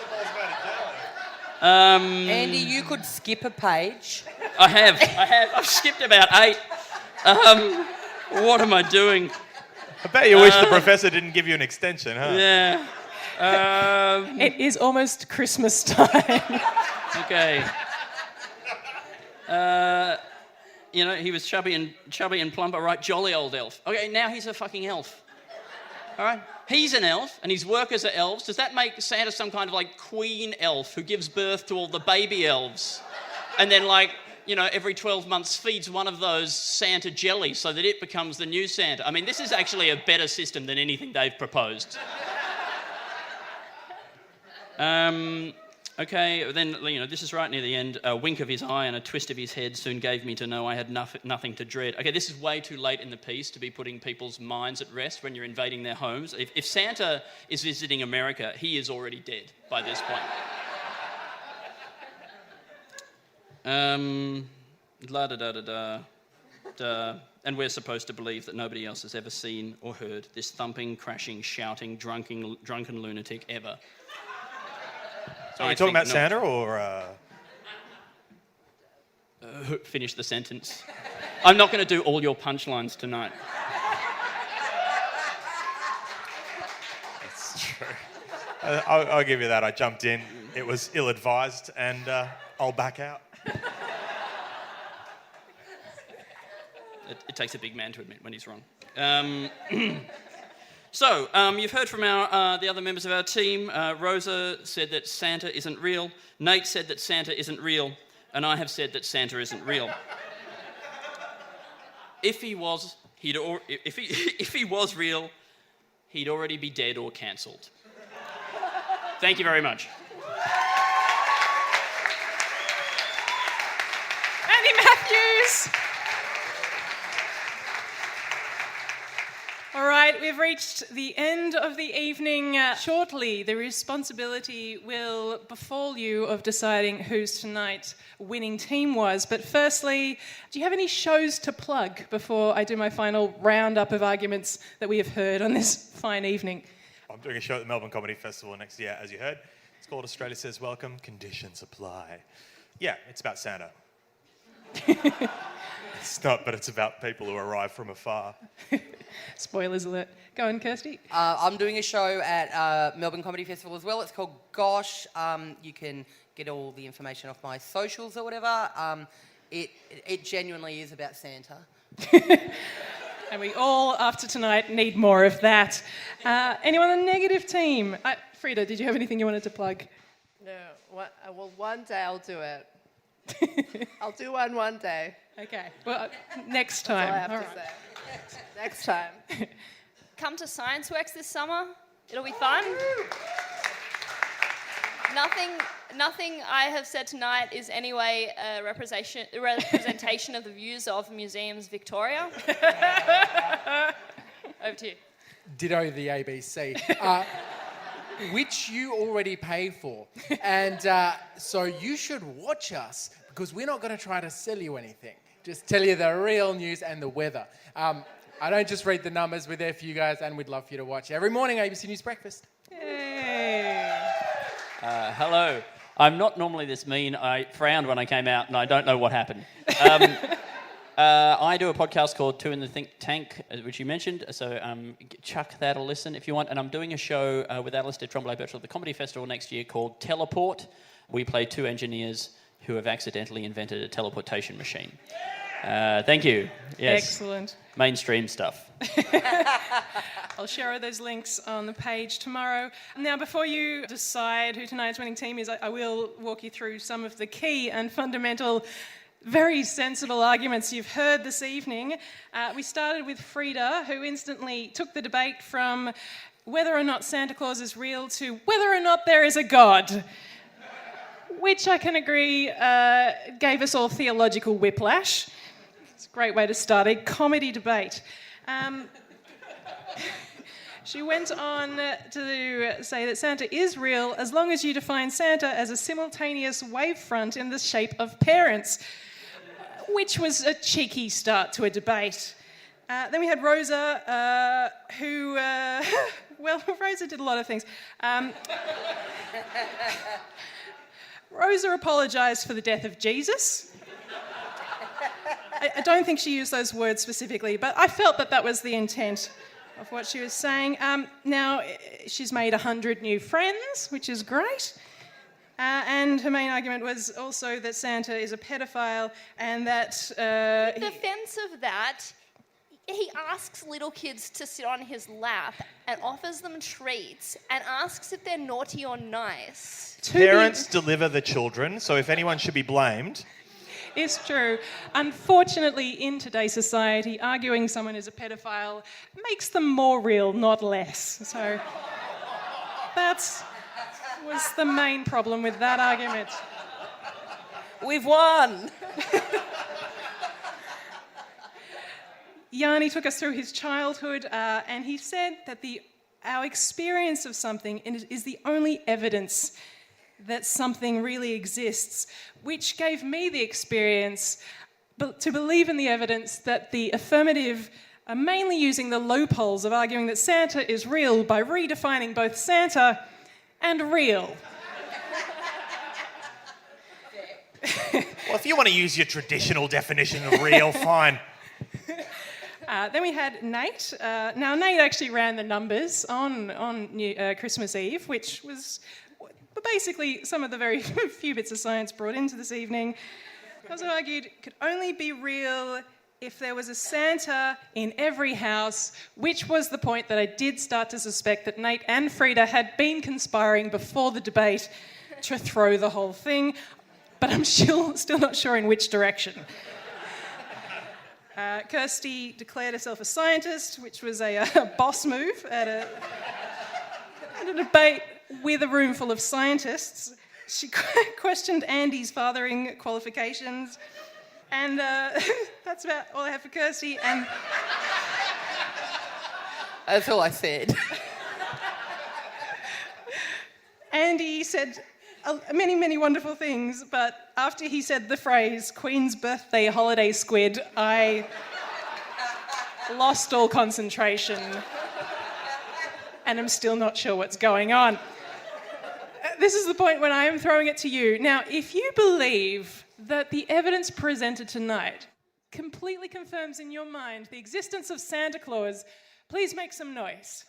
Andy, you could skip a page. I have. I've skipped about 8. What am I doing? I bet you wish the professor didn't give you an extension, huh? Yeah. It is almost Christmas time. Okay. He was chubby and plumper, right? Jolly old elf. Okay, now he's a fucking elf. All right? He's an elf, and his workers are elves. Does that make Santa some kind of, like, queen elf who gives birth to all the baby elves? And then, like, every 12 months feeds one of those Santa jelly so that it becomes the new Santa. I mean, this is actually a better system than anything they've proposed. Okay, then, this is right near the end. A wink of his eye and a twist of his head soon gave me to know I had nothing to dread. Okay, this is way too late in the piece to be putting people's minds at rest when you're invading their homes. If Santa is visiting America, he is already dead by this point. And we're supposed to believe that nobody else has ever seen or heard this thumping, crashing, shouting, drunken lunatic ever. So are we talking about Santa or... Finish the sentence. I'm not going to do all your punchlines tonight. That's true. I'll give you that. I jumped in. It was ill-advised, and I'll back out. It takes a big man to admit when he's wrong. So, you've heard from the other members of our team. Rosa said that Santa isn't real. Nate said that Santa isn't real. And I have said that Santa isn't real. If he was real, he'd already be dead or cancelled. Thank you very much. Andy Matthews. All right, we've reached the end of the evening. Shortly, the responsibility will befall you of deciding whose tonight's winning team was. But firstly, do you have any shows to plug before I do my final roundup of arguments that we have heard on this fine evening? I'm doing a show at the Melbourne Comedy Festival next year, as you heard. It's called Australia Says Welcome, Conditions Apply. Yeah, it's about Santa. It's not, but it's about people who arrive from afar. Spoilers alert. Go on, Kirsty. I'm doing a show at Melbourne Comedy Festival as well. It's called Gosh. You can get all the information off my socials or whatever. It genuinely is about Santa. And we all, after tonight, need more of that. Anyone on the negative team? Frida, did you have anything you wanted to plug? No. Well, one day I'll do it. I'll do one day. Okay. Well, next time. That's all I have to say. Next time. Come to Science Works this summer. It'll be fun. Nothing I have said tonight is anyway a representation of the views of Museums Victoria. Over to you. Ditto the ABC. Which you already pay for. And so you should watch us because we're not going to try to sell you anything. Just tell you the real news and the weather. I don't just read the numbers. We're there for you guys and we'd love for you to watch every morning ABC News Breakfast. Yay. Hello. I'm not normally this mean. I frowned when I came out and I don't know what happened. I do a podcast called Two in the Think Tank, which you mentioned, so chuck that a listen if you want. And I'm doing a show with Alistair Tremblay-Birchall at the Comedy Festival next year called Teleport. We play two engineers who have accidentally invented a teleportation machine. Thank you. Yes. Excellent. Mainstream stuff. I'll share all those links on the page tomorrow. Now, before you decide who tonight's winning team is, I will walk you through some of the key and fundamental, very sensible arguments you've heard this evening. We started with Frida, who instantly took the debate from whether or not Santa Claus is real to whether or not there is a God, which I can agree gave us all theological whiplash. It's a great way to start a comedy debate. She went on to say that Santa is real as long as you define Santa as a simultaneous wavefront in the shape of parents, which was a cheeky start to a debate. Then we had Rosa, who, well, Rosa did a lot of things. Rosa apologised for the death of Jesus. I don't think she used those words specifically, but I felt that that was the intent of what she was saying. Now, she's made 100 new friends, which is great. And her main argument was also that Santa is a pedophile and that... In defense of that, he asks little kids to sit on his lap and offers them treats and asks if they're naughty or nice. Parents deliver the children, so if anyone should be blamed... It's true. Unfortunately, in today's society, arguing someone is a pedophile makes them more real, not less. So that was the main problem with that argument. We've won. Yanni took us through his childhood, and he said that our experience of something is the only evidence that something really exists, which gave me the experience to believe in the evidence that the affirmative are mainly using the loopholes of arguing that Santa is real by redefining both Santa and real. Well, if you want to use your traditional definition of real, fine. Then we had Nate. Now, Nate actually ran the numbers on Christmas Eve, which was basically some of the very few bits of science brought into this evening. Also argued it could only be real if there was a Santa in every house, which was the point that I did start to suspect that Nate and Frida had been conspiring before the debate to throw the whole thing, but I'm still not sure in which direction. Kirsty declared herself a scientist, which was a boss move at a debate with a room full of scientists. She questioned Andy's fathering qualifications, and that's about all I have for Kirsty. And That's all I said. Andy said many, many wonderful things, but after he said the phrase Queen's Birthday Holiday Squid, I lost all concentration and I'm still not sure what's going on. This is the point when I am throwing it to you. Now, if you believe that the evidence presented tonight completely confirms in your mind the existence of Santa Claus, please make some noise.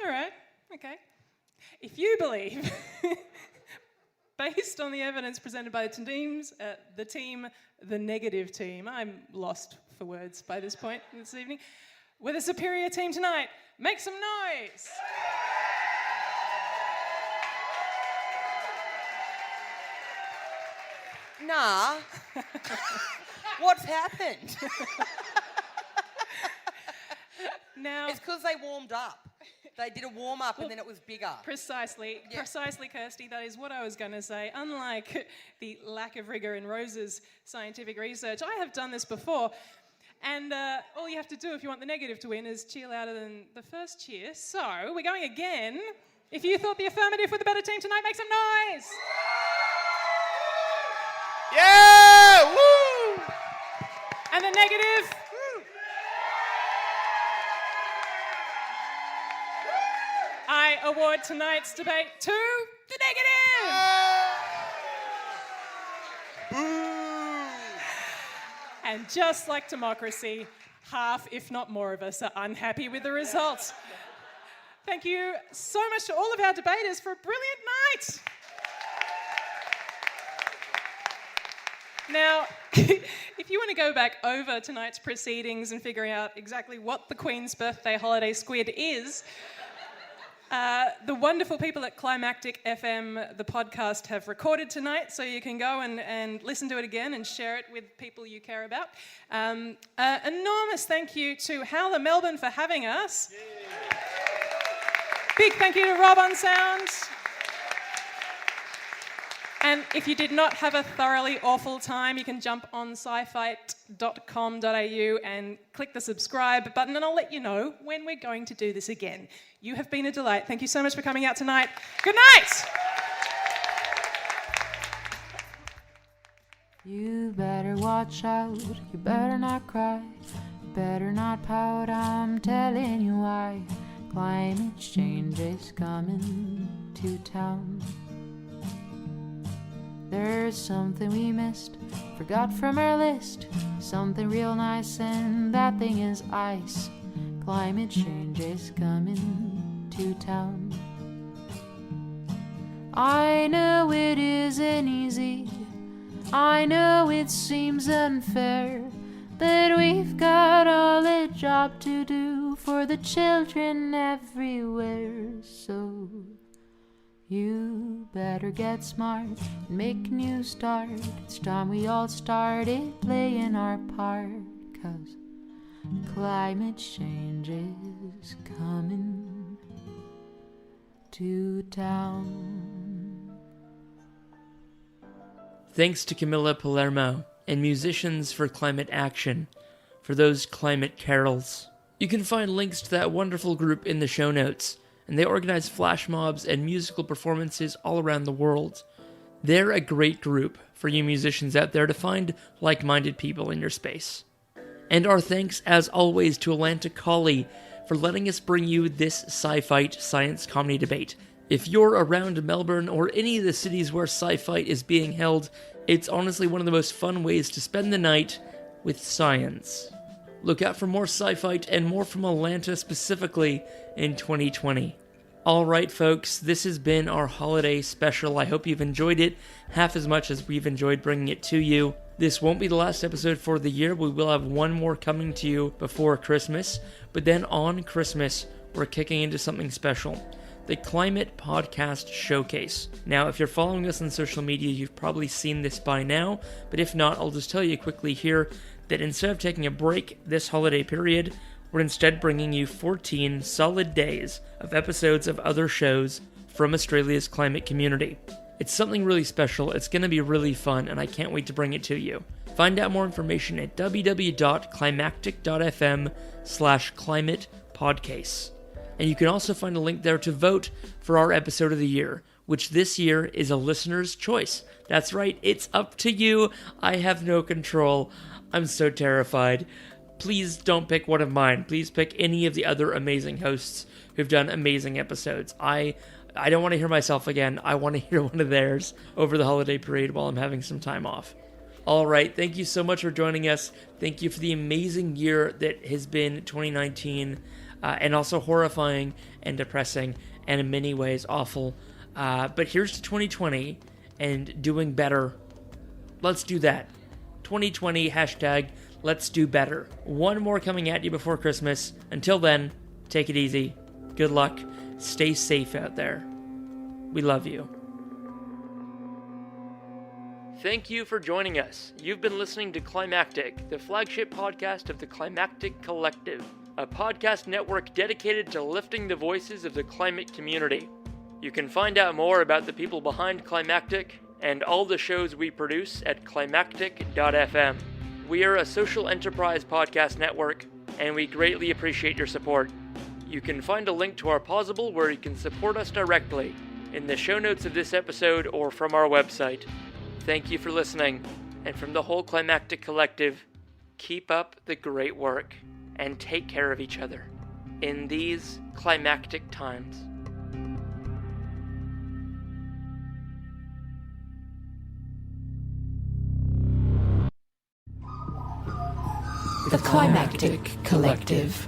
All right, okay. If you believe, based on the evidence presented by the negative team, I'm lost for words by this point this evening, we're the superior team tonight. Make some noise. Nah. What's happened? Now, It's because they warmed up. They did a warm-up and then it was bigger. Precisely, Kirsty, that is what I was going to say. Unlike the lack of rigour in Rose's scientific research, I have done this before. And all you have to do if you want the negative to win is cheer louder than the first cheer. So, we're going again. If you thought the affirmative were the better team tonight, make some noise! Yeah! Woo! And the negative? I award tonight's debate to the negative! And just like democracy, half, if not more of us, are unhappy with the results. Thank you so much to all of our debaters for a brilliant night. Now, if you want to go back over tonight's proceedings and figure out exactly what the Queen's birthday holiday squid is, the wonderful people at Climactic FM, the podcast, have recorded tonight, so you can go and listen to it again and share it with people you care about. Enormous thank you to Howler Melbourne for having us. Yay. Big thank you to Rob on sound. And if you did not have a thoroughly awful time, you can jump on scifight.com.au and click the subscribe button, and I'll let you know when we're going to do this again. You have been a delight. Thank you so much for coming out tonight. Good night! You better watch out, you better not cry, you better not pout, I'm telling you why. Climate change is coming to town. There's something we missed, forgot from our list, something real nice, and that thing is ice. Climate change is coming to town. I know it isn't easy, I know it seems unfair, but we've got all a job to do for the children everywhere. So you better get smart and make a new start. It's time we all started playing our part, 'cause climate change is coming to town. Thanks to Camilla Palermo and Musicians for Climate Action for those climate carols. You can find links to that wonderful group in the show notes, and they organize flash mobs and musical performances all around the world. They're a great group for you musicians out there to find like-minded people in your space. And our thanks, as always, to Alanta Colley for letting us bring you this sci-fi science comedy debate. If you're around Melbourne or any of the cities where sci-fi is being held, it's honestly one of the most fun ways to spend the night with science. Look out for more sci-fi and more from Alanta specifically in 2020. Alright folks, this has been our holiday special. I hope you've enjoyed it half as much as we've enjoyed bringing it to you. This won't be the last episode for the year. We will have one more coming to you before Christmas, but then on Christmas, we're kicking into something special. The Climate Podcast Showcase. Now, if you're following us on social media, you've probably seen this by now, but if not, I'll just tell you quickly here that instead of taking a break this holiday period, we're instead bringing you 14 solid days of episodes of other shows from Australia's climate community. It's something really special, it's going to be really fun, and I can't wait to bring it to you. Find out more information at www.climactic.fm/climatepodcast. And you can also find a link there to vote for our episode of the year, which this year is a listener's choice. That's right, it's up to you. I have no control. I'm so terrified. Please don't pick one of mine. Please pick any of the other amazing hosts who've done amazing episodes. I don't want to hear myself again. I want to hear one of theirs over the holiday period while I'm having some time off. All right, thank you so much for joining us. Thank you for the amazing year that has been 2019, and also horrifying and depressing, and in many ways awful. But here's to 2020 and doing better. Let's do that. 2020 hashtag let's do better. One more coming at you before Christmas. Until then, take it easy. Good luck. Stay safe out there. We love you. Thank you for joining us. You've been listening to Climactic, the flagship podcast of the Climactic Collective, a podcast network dedicated to lifting the voices of the climate community. You can find out more about the people behind Climactic and all the shows we produce at climactic.fm. We are a social enterprise podcast network, and we greatly appreciate your support. You can find a link to our Pozible where you can support us directly in the show notes of this episode or from our website. Thank you for listening, and from the whole Climactic Collective, keep up the great work and take care of each other in these climactic times. The Climactic Collective.